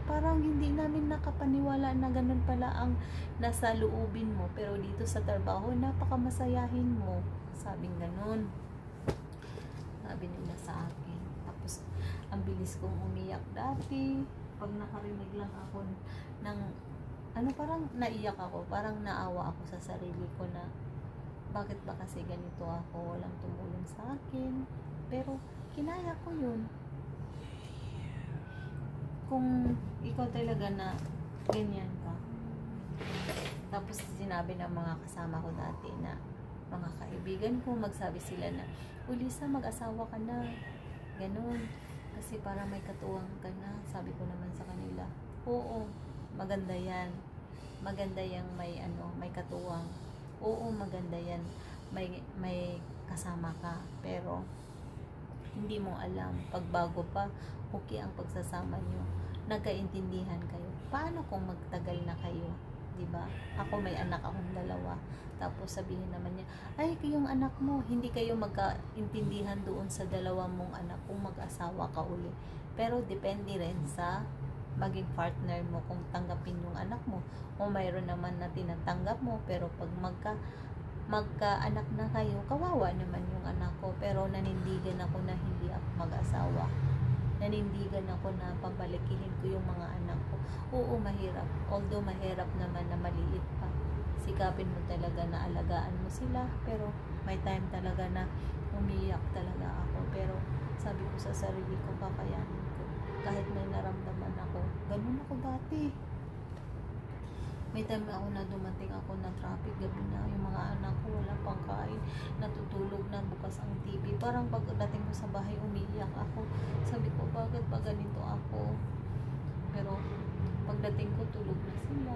parang hindi namin nakapaniwala na ganun pala ang nasa loobin mo. Pero dito sa trabaho, napakamasayahin mo. Sabing ganun. Sabi nila sa akin. Tapos, ang bilis kong umiyak dati. Pag nakarinig lang ako ng, parang naiyak ako. Parang naawa ako sa sarili ko na, bakit ba kasi ganito ako? Walang tumulong sa akin. Pero, kinaya ko yun. Kung ikaw talaga na ganyan ka. Tapos sinabi ng mga kasama ko dati na mga kaibigan ko, magsabi sila na, Lisa, mag-asawa ka na. Ganon. Kasi para may katuwang ka na. Sabi ko naman sa kanila, oo, maganda yan. Maganda yang may katuwang. Oo, maganda yan. May kasama ka. Pero, hindi mo alam, pagbago pa, okay ang pagsasama nyo. Nagkaintindihan kayo. Paano kung magtagal na kayo? Diba? Ako may anak akong dalawa. Tapos sabihin naman niya, ay, yung anak mo, hindi kayo magkaintindihan doon sa dalawa mong anak kung mag-asawa ka uli. Pero depende rin sa maging partner mo kung tanggapin yung anak mo. O mayroon naman na tinatanggap mo, pero pag magka-anak na kayo, kawawa naman yung anak ko. Pero nanindigan ako na hindi ako mag-asawa. Nanindigan ako na pabalikihin ko yung mga anak ko. Oo, mahirap. Although mahirap naman na maliit pa. Sikapin mo talaga na alagaan mo sila. Pero may time talaga na umiyak talaga ako. Pero sabi ko sa sarili ko, kakayanin ko. Kahit may naramdaman ako. Ganun ako dati. May time ako na dumating ako na traffic, gabi na, yung mga anak ko wala pang kain, natutulog na, bukas ang TV. Parang pagdating ko sa bahay, umiiyak ako. Sabi ko, bakit ba ganito ako? Pero pagdating ko, tulog na sila.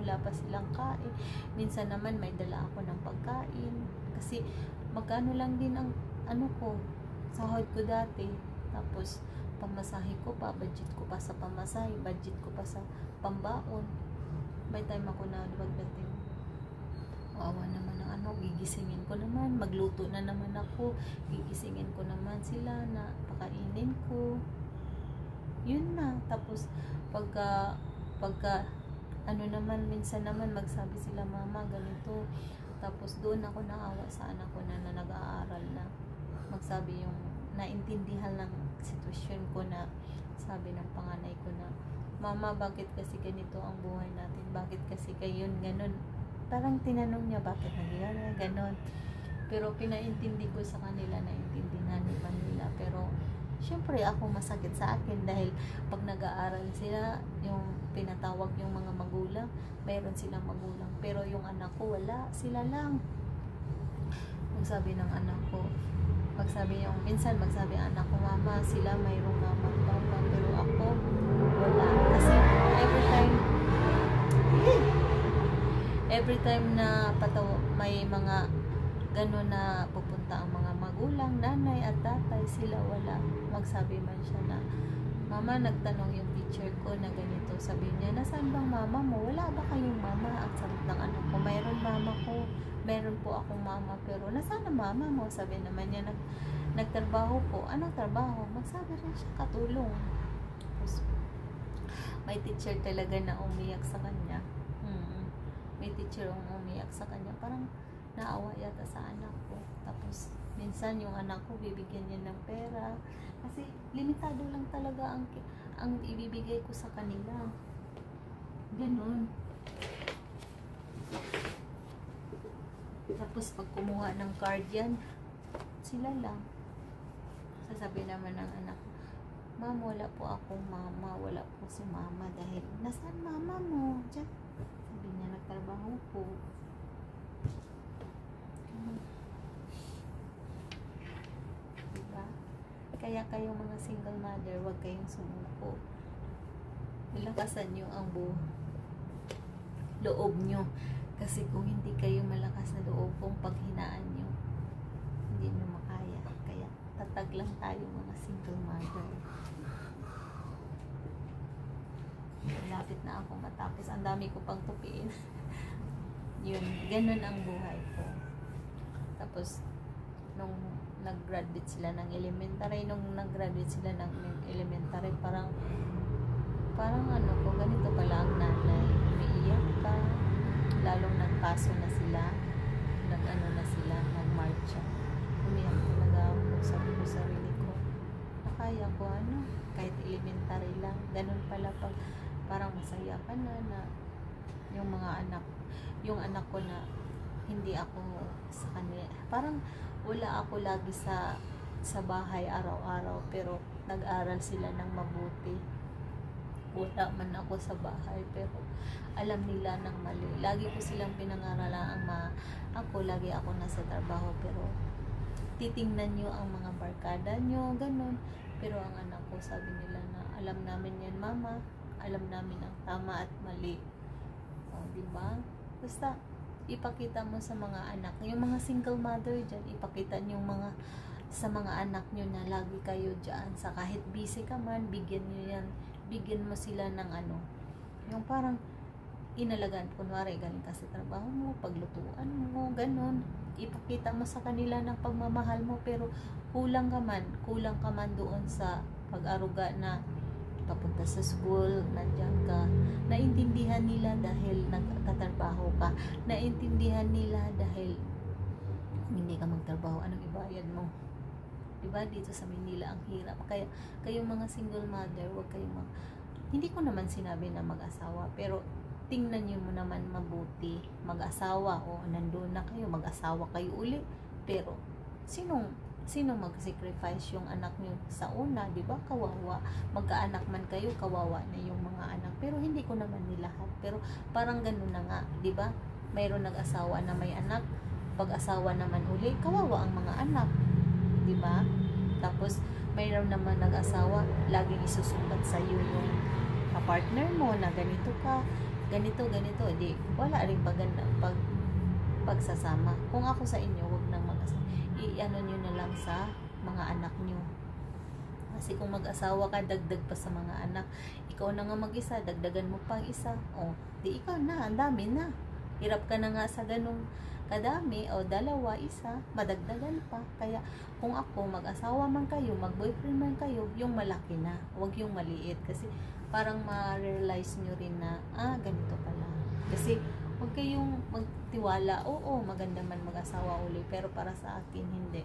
Wala pa silang kain. Minsan naman may dala ako ng pagkain. Kasi magkano lang din ang sahod ko dati. Tapos pamasahe ko pa, budget ko pa sa pamasahe, budget ko pa sa pambaon. May time ako na pagdating, awa naman ang gigisingin ko naman, magluto na naman ako, gigisingin ko naman sila na pakainin ko. Yun na. Tapos pagka naman, minsan naman magsabi sila, mama, ganito. Tapos doon ako naawa sa anak ko na nag-aaral na. Magsabi yung naintindihan ng sitwasyon ko na, sabi ng panganay ko na, mama, bakit kasi ganito ang buhay natin? Bakit kasi kayo ganun? Parang tinanong niya, bakit nangyari ganun? Pero pinaintindi ko sa kanila, naintindihan nila. Pero syempre ako masakit sa akin dahil pag nag-aaral sila, yung pinatawag yung mga magulang, mayroon silang magulang. Pero yung anak ko, wala. Sila lang. Magsabi ng anak ko, minsan magsabi ang anak ko, mama, sila mayroong mama, papa, pero ako, wala. Kasi every time na may mga gano'n na pupunta ang mga magulang, nanay at tatay, sila wala. Magsabi man siya na, mama, nagtanong yung teacher ko na ganito. Sabi niya, nasaan bang mama mo? Wala ba kayong mama? Ang sabi ng anak ko, mayroon mama ko. Meron po akong mama, pero nasaan ang mama mo? Sabi naman niya, nagtrabaho po. Anong trabaho? Magsabi rin siya, katulong. Tapos, may teacher talaga na umiyak sa kanya. May teacher ang umiyak sa kanya. Parang naawa yata sa anak ko. Tapos, minsan yung anak ko, bibigyan niya ng pera. Kasi, limitado lang talaga ang ibibigay ko sa kanila. Ganun. Tapos pag kumuha ng card yan, sila lang. Sasabi naman ng anak, ma'am, wala po akong mama, wala po si mama dahil, nasaan mama mo? Diyan. Sabi niya, nagtrabaho po. Diba? Kaya kayong mga single mother, huwag kayong sumuko. Ilakasan nyo ang loob nyo. Kasi kung hindi kayo malakas na loob, kung paghinaan nyo, hindi nyo makaya. tatag lang tayo mga single mother. Malapit na ako matapos. Ang dami ko pang tupiin. Yun, ganun ang buhay ko. Tapos, nung nag-graduate sila ng elementary, parang ano ko, ganito pala ang nanay. Umiiyak ka. Lalong nagpaso na sila. Nag-ano na sila, nag-marcha. Umiyak talaga ako. Sabi ko sa sarili ko, nakaya ko kahit elementary lang. Ganun pala pag parang masaya ka na yung anak ko na hindi ako sa kanila. Parang wala ako lagi sa bahay araw-araw, pero nag-aral sila ng mabuti. Wala man ako sa bahay, pero alam nila ng mali. Lagi ko silang pinangaralan ako lagi ako nasa trabaho, pero titingnan nyo ang mga barkada nyo, ganun. Pero ang anak ko, sabi nila na alam namin yan, mama, alam namin ang tama at mali. O, diba? Basta ipakita mo sa mga anak, yung mga single mother dyan, ipakita nyo sa mga anak nyo na lagi kayo dyan, sa kahit busy ka man, bigyan mo sila ng yung parang inalagaan, kunwari galing ka sa trabaho mo, paglutuan mo, ganun, ipakita mo sa kanila ng pagmamahal mo, pero kulang ka man doon sa pag-aruga na papunta sa school, nandiyan ka, naintindihan nila dahil nagtatrabaho ka, naintindihan nila dahil hindi ka magtrabaho, anong ibayad mo? Diba? Dito sa Manila ang hirap. Kaya kayong mga single mother, hindi ko naman sinabi na mag-asawa, pero tingnan niyo mo naman mabuti, mag-asawa, o nandoon na kayo, mag-asawa kayo uli, pero sino mag-sacrifice yung anak niyo sa una, di ba? Kawawa. Magkaanak man kayo, kawawa na yung mga anak. Pero hindi ko naman nilahat. Pero parang ganun na nga, di ba? Mayroon nag-asawa na may anak, pag-asawa naman uli, kawawa ang mga anak, di ba? Tapos mayroon naman nag-asawa, laging isusumbat sa iyo yung partner mo na ganito ka, ganito, di wala ring pagsasama. Kung ako sa inyo, wag nang mag-asawa. I-ano nyo na lang sa mga anak nyo. Kasi kung mag-asawa ka, dagdag pa sa mga anak. Ikaw na nga mag-isa, dagdagan mo pang isa. O, di ikaw na, ang dami na. Hirap ka na nga sa ganung kadami, o dalawa, isa, madagdagan pa. Kaya, kung ako, mag-asawa man kayo, mag-boyfriend man kayo, yung malaki na, wag yung maliit. Kasi, parang ma-realize nyo rin na, ganito pala. Kasi, huwag kayong magtiwala, oo, maganda man mag-asawa uli, pero para sa akin, hindi.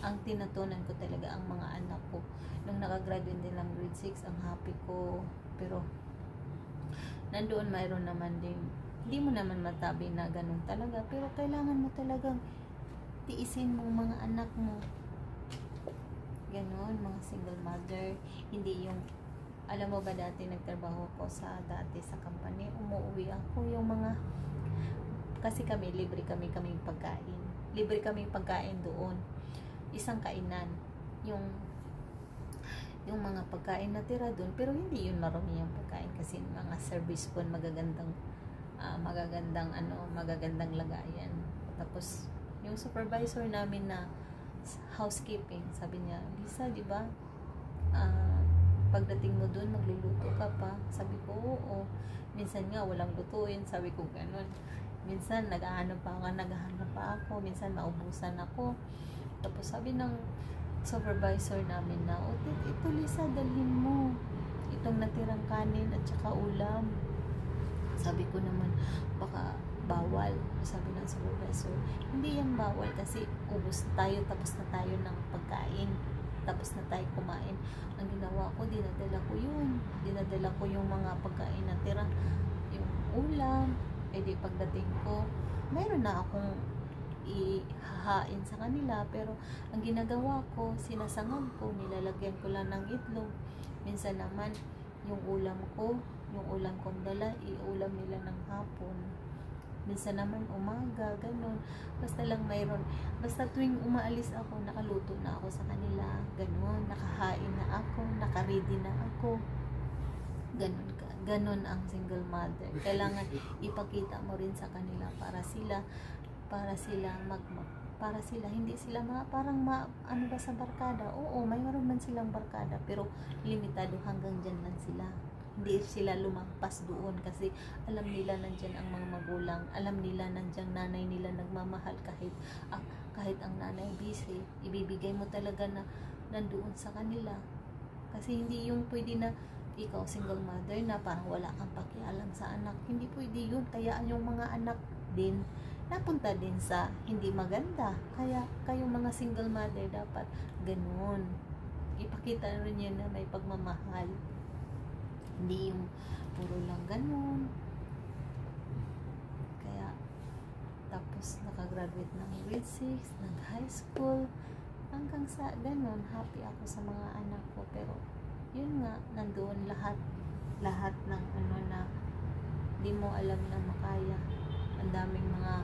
Ang tinatunan ko talaga ang mga anak ko. Nung nakagraduate din lang grade 6, ang happy ko. Pero, nandoon mayroon naman din, hindi mo naman matabi na ganun talaga, pero kailangan mo talagang tiisin mo mga anak mo. Ganon, mga single mother. Hindi yung, alam mo ba dati nagtrabaho ko dati sa company, umuwi ako yung mga, kasi kami, libre kaming pagkain. Libre kaming pagkain doon. Isang kainan. Yung mga pagkain na tira doon, pero hindi yun marami yung pagkain kasi mga service po, magagandang lagayan. Tapos, yung supervisor namin na housekeeping, sabi niya, Lisa, di ba? Pagdating mo doon, magluluto ka pa. Sabi ko, oo. Minsan nga, walang lutuin. Sabi ko, ganun. Minsan, naghahanap pa ako. Minsan, maubusan ako. Tapos, sabi ng supervisor namin na, ito Lisa, dalhin mo. Itong natirang kanin at saka ulam. Sabi ko naman, baka bawal. Sabi ng supervisor, hindi yan bawal kasi ubos tayo, tapos na tayo ng pagkain. Tapos na tayo kumain. Ang ginawa ko, dinadala ko yung mga pagkain na tira, yung ulam. Di pagdating ko, mayroon na akong ihahain sa kanila, pero ang ginagawa ko, sinasangag ko, nilalagyan ko lang ng itlog. Minsan naman, yung ulam kong dala, iulam nila ng hapon. Minsan naman umaga, ganun. Basta lang mayroon. Basta tuwing umaalis ako, nakaluto na ako sa kanila. Ganun, nakahain na ako, nakaready na ako. Ganun ang single mother. Kailangan ipakita mo rin sa kanila para sila para sila, hindi sila ano ba sa barkada. Oo, mayroon man silang barkada, pero limitado, hanggang dyan lang sila. Hindi sila lumagpas doon kasi alam nila nandyan ang mga magulang, alam nila nandyan nanay nila nagmamahal, kahit ang nanay busy, ibibigay mo talaga na nandoon sa kanila. Kasi hindi yung pwede na ikaw single mother na parang wala kang pakialam sa anak. Hindi pwede yun. Kaya yung mga anak din napunta din sa hindi maganda. Kaya kayong mga single mother dapat ganun. Ipakita rin yun na may pagmamahal. Hindi yung puro lang ganun. Kaya tapos nakagraduate ng grade 6, ng high school, hanggang sa ganun, happy ako sa mga anak ko. Pero yun nga, nandoon lahat ng ano na di mo alam na makaya. Ang daming mga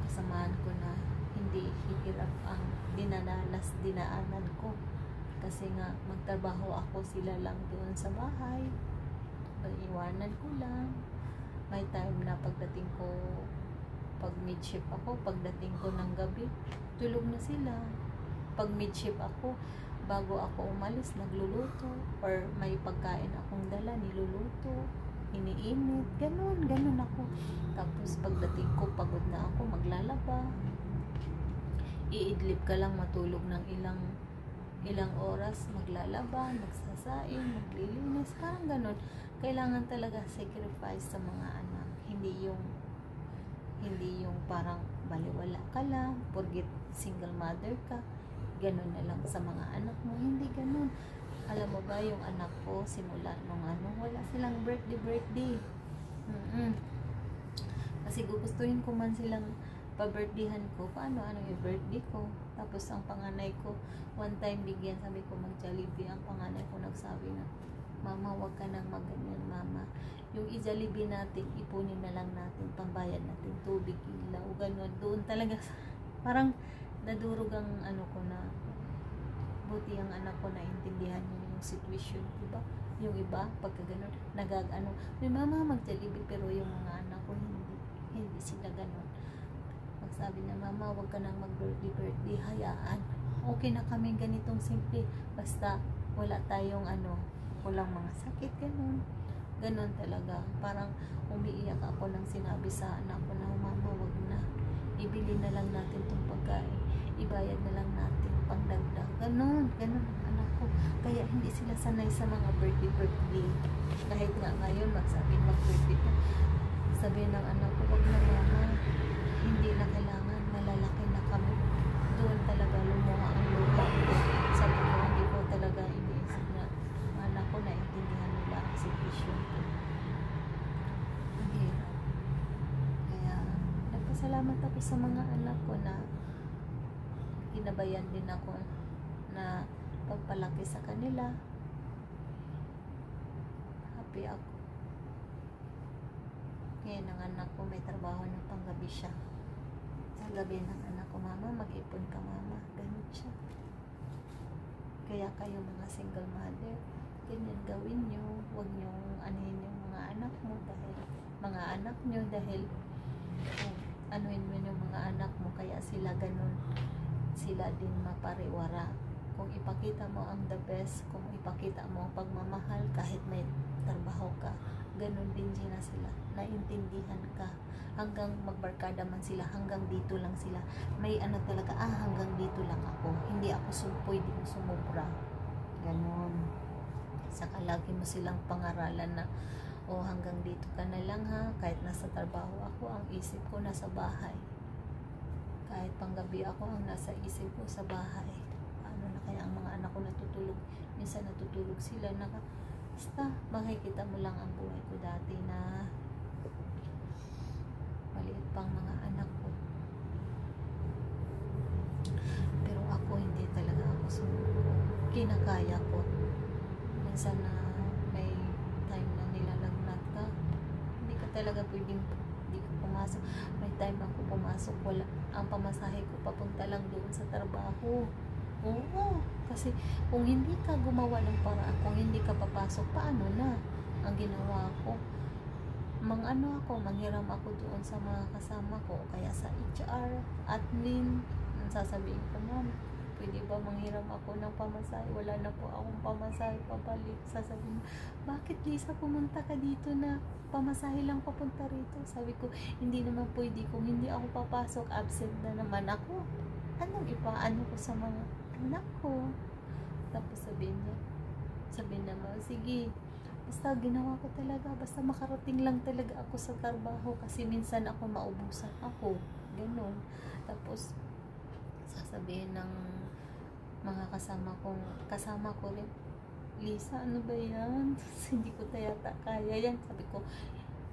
kasamaan ko na hindi hirap ang dinaanan ko. Kasi nga, magtrabaho ako, sila lang doon sa bahay. Iwanan ko lang. May time na pagdating ko, pag mid-shift ako, pagdating ko ng gabi, tulog na sila. Pag mid-shift ako, bago ako umalis, nagluluto. Or may pagkain akong dala, niluluto. Iniinit, ganun ako. Tapos pagdating ko, pagod na ako, maglalaba. Iidlip ka lang, matulog ng ilang oras, maglalaba, magsasaing, maglilinis, parang ganun. Kailangan talaga sacrifice sa mga anak. Hindi yung parang baliwala ka lang, forget single mother ka, ganun na lang sa mga anak mo. Hindi ganun. Alam mo ba, yung anak ko, simula nung wala silang birthday. Kasi gugustuhin ko man silang pa-birthdayhan ko. Paano yung birthday ko? Tapos ang panganay ko, one time bigyan, sabi ko mag-Jollibee. Ang panganay ko nagsabi na, Mama, wag ka nang maganyan, Mama. Yung i-Jollibee natin, ipunin na lang natin, pambayad natin, tubig, ilaw, ganun. Doon talaga, parang nadurog ang ko na, buti ang anak ko na intindihan yung situation, diba? Yung iba, pagka ganun, may Mama mag-Jollibee, pero yung mga anak ko, hindi sila ganun. Magsabi na, Mama, wag ka nang mag-birthday, hayaan. Okay na kami ganitong simple, basta wala tayong walang mga sakit, ganun talaga. Parang umiiyak ako nang sinabi sa anak ko na, Mama, wag na, ibili na lang natin tong pagkain, ibayad na lang natin pangdagdag, ganun ang anak ko. Kaya hindi sila sanay sa mga birthday. Kahit nga ngayon magsabi mag-birthday pa, sabi ng anak ko, wag na, Mama, hindi na kailangan, nalalaki na kami. Doon talaga lumuha ang luha ko. Sabi ko, hindi ko talaga iniisip na anak ko, naintindihan nila ang situation ko. Ang hirap. Kaya nagpasalamat ako sa mga anak ko na ginabayan din ako na pagpalaki sa kanila. Happy ako. Ngayon ang anak ko may trabaho ng panggabi siya. Sa gabi ng anak ko, Mama, mag-ipon ka, Mama. Ganun siya. Kaya kayo mga single mother, ganyan gawin nyo. Huwag nyo anuhin yung mga anak mo dahil anuhin mo yung mga anak mo, kaya sila ganun. Sila din mapariwara. Kung ipakita mo ang the best, kung ipakita mo ang pagmamahal kahit may trabaho ka, ganun din sila. Naintindihan ka. Hanggang magbarkada man sila, hanggang dito lang sila. May talaga, hanggang dito lang ako. Hindi ako pwede sumubra. Ganun. Saka lagi mo silang pangaralan na, hanggang dito ka na lang ha. Kahit nasa trabaho ako, ang isip ko nasa bahay. Kahit panggabi ako, ang nasa isip ko sa bahay. Ano na kaya ang mga anak ko natutulog? Minsan natutulog sila, basta makikita mo lang ang buhay ko dati na maliit pang mga anak ko. Pero ako, hindi talaga ako sumuko. Kinakaya ko. Minsan na may time na nilalagnat ka, hindi ka talaga pwedeng hindi ka pumasok. May time ako pumasok, wala. Ang pamasahe ko papunta lang doon sa trabaho. Oo, kasi kung hindi ka gumawa ng paraan, kung hindi ka papasok, paano na? Ang ginawa ko, manghiram ako doon sa mga kasama ko, kaya sa HR, admin, sasabihin ko, ma'am, pwede ba manghiram ako ng pamasahe? Wala na po akong pamasahe pabalik. Sasabihin, bakit Lisa, pumunta ka dito na pamasahe lang papunta rito? Sabi ko, hindi naman pwede, kung hindi ako papasok, absent na naman ako. Anong ipaano ko sa mga anak ko? Tapos sabihin naman, sige, basta ginawa ko talaga, basta makarating lang talaga ako sa trabaho, kasi minsan ako maubusan ako, ganun. Tapos sasabihin ng mga kasama ko rin, Lisa, ano ba yan? Hindi ko yata kaya yan. Sabi ko,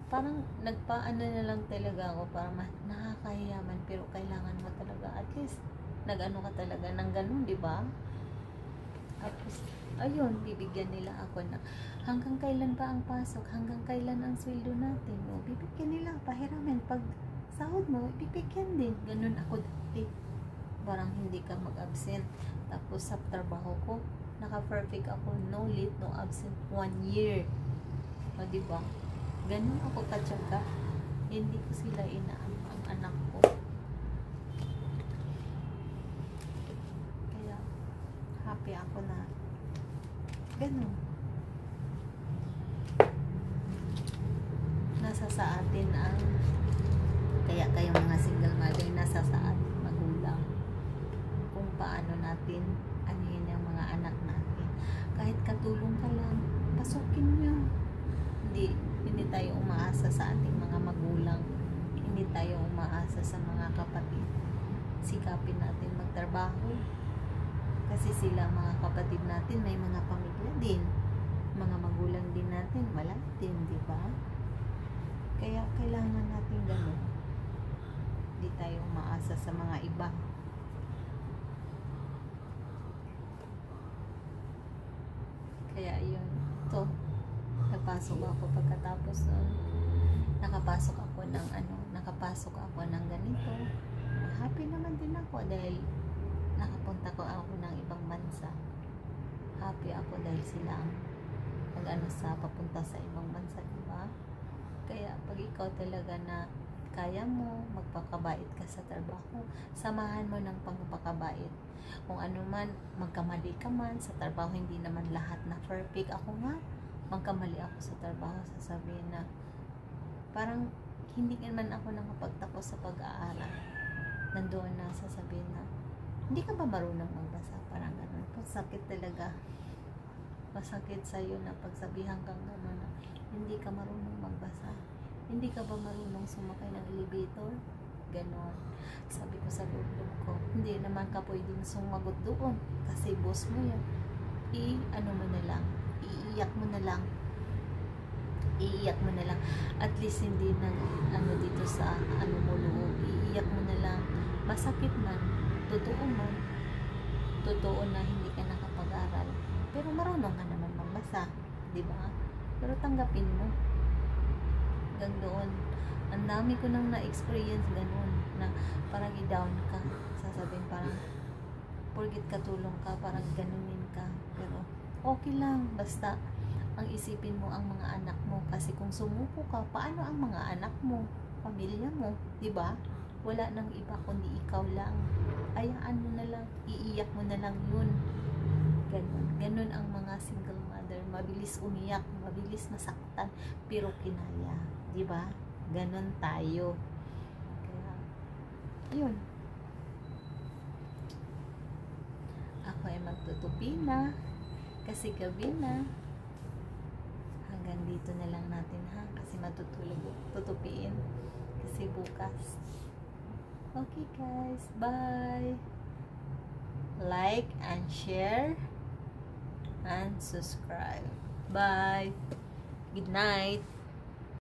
parang nagpaano na lang talaga ako, para nakakahiyaman, pero kailangan mo talaga, at least nag-ano ka talaga ng ganun, di ba? Tapos ayun, bibigyan nila ako na hanggang kailan ba ang pasok, hanggang kailan ang sweldo natin, o bibigyan nila, pahiramin, pag sahod mo, bibigyan din. Ganun ako dati, parang hindi ka mag-absent. Tapos sa trabaho ko, naka-perfect ako, no late, no absent, 1 year. O diba, ganun ako katyaga, hindi ko sila inaano, ang anak ko. Kaya happy ako na ganun. Nasa sa atin ang, kaya kayong mga single mother, nasa sa atin magulang kung paano natin anuhin ang mga anak natin. Kahit katulong ka lang, pasukin nyo. Hindi tayo umaasa sa ating mga magulang, hindi tayo umaasa sa mga kapatid. Sikapin natin magtrabaho, kasi sila, mga kapatid natin, may mga pamilya din, mga magulang din natin, wala din, di ba? Kaya kailangan natin gano'n, hindi tayo umaasa sa mga iba. Kaya yun, ito, napasok ako pagkatapos nun, nakapasok ako ng ganito. Happy naman din ako dahil nakapunta ko ako ng ibang bansa. Happy ako dahil sila ang sa papunta sa ibang bansa, diba? Kaya pag ikaw talaga na kaya mo, magpakabait ka sa trabaho, samahan mo ng pagpapakabait. Kung ano man, magkamali ka man sa trabaho, hindi naman lahat na perfect. Ako nga, magkamali ako sa trabaho, sasabihin na parang hindi naman ako nakapagtapos sa pag-aaral. Nandoon na sasabihin na, hindi ka ba marunong magbasa? Parang gano'n. Masakit talaga. Masakit sa'yo na pagsabihan kang gano'n na hindi ka marunong magbasa. Hindi ka ba marunong sumakay ng elevator? Gano'n. Sabi ko sa loob ko, hindi naman ka pwedeng sumagot doon. Kasi boss mo yan. Ano mo na lang. Iiyak mo na lang. At least hindi na dito sa mo loob. Iiyak mo na lang. Masakit man. Totoo na hindi ka nakapag-aral, pero marunong ka naman magbasa, di ba? Pero tanggapin mo. Hanggang doon, ang dami ko nang na-experience ganun, na parang i-down ka, sasabihin parang porgit katulong ka, parang ganunin ka, pero okay lang, basta ang isipin mo ang mga anak mo, kasi kung sumuko ka, paano ang mga anak mo, pamilya mo, di ba? Wala nang iba kundi ikaw lang. Ayaan mo na lang, iiyak mo na lang yun. Ganun ang mga single mother, mabilis umiyak, mabilis masaktan, pero kinaya, di ba? Ganun tayo. Kaya yun, ako ay magtutupi na kasi gabi na. Hanggang dito na lang natin, ha, kasi matutulog, tutupiin kasi bukas. Okay guys, bye. Like and share and subscribe. Bye. Good night.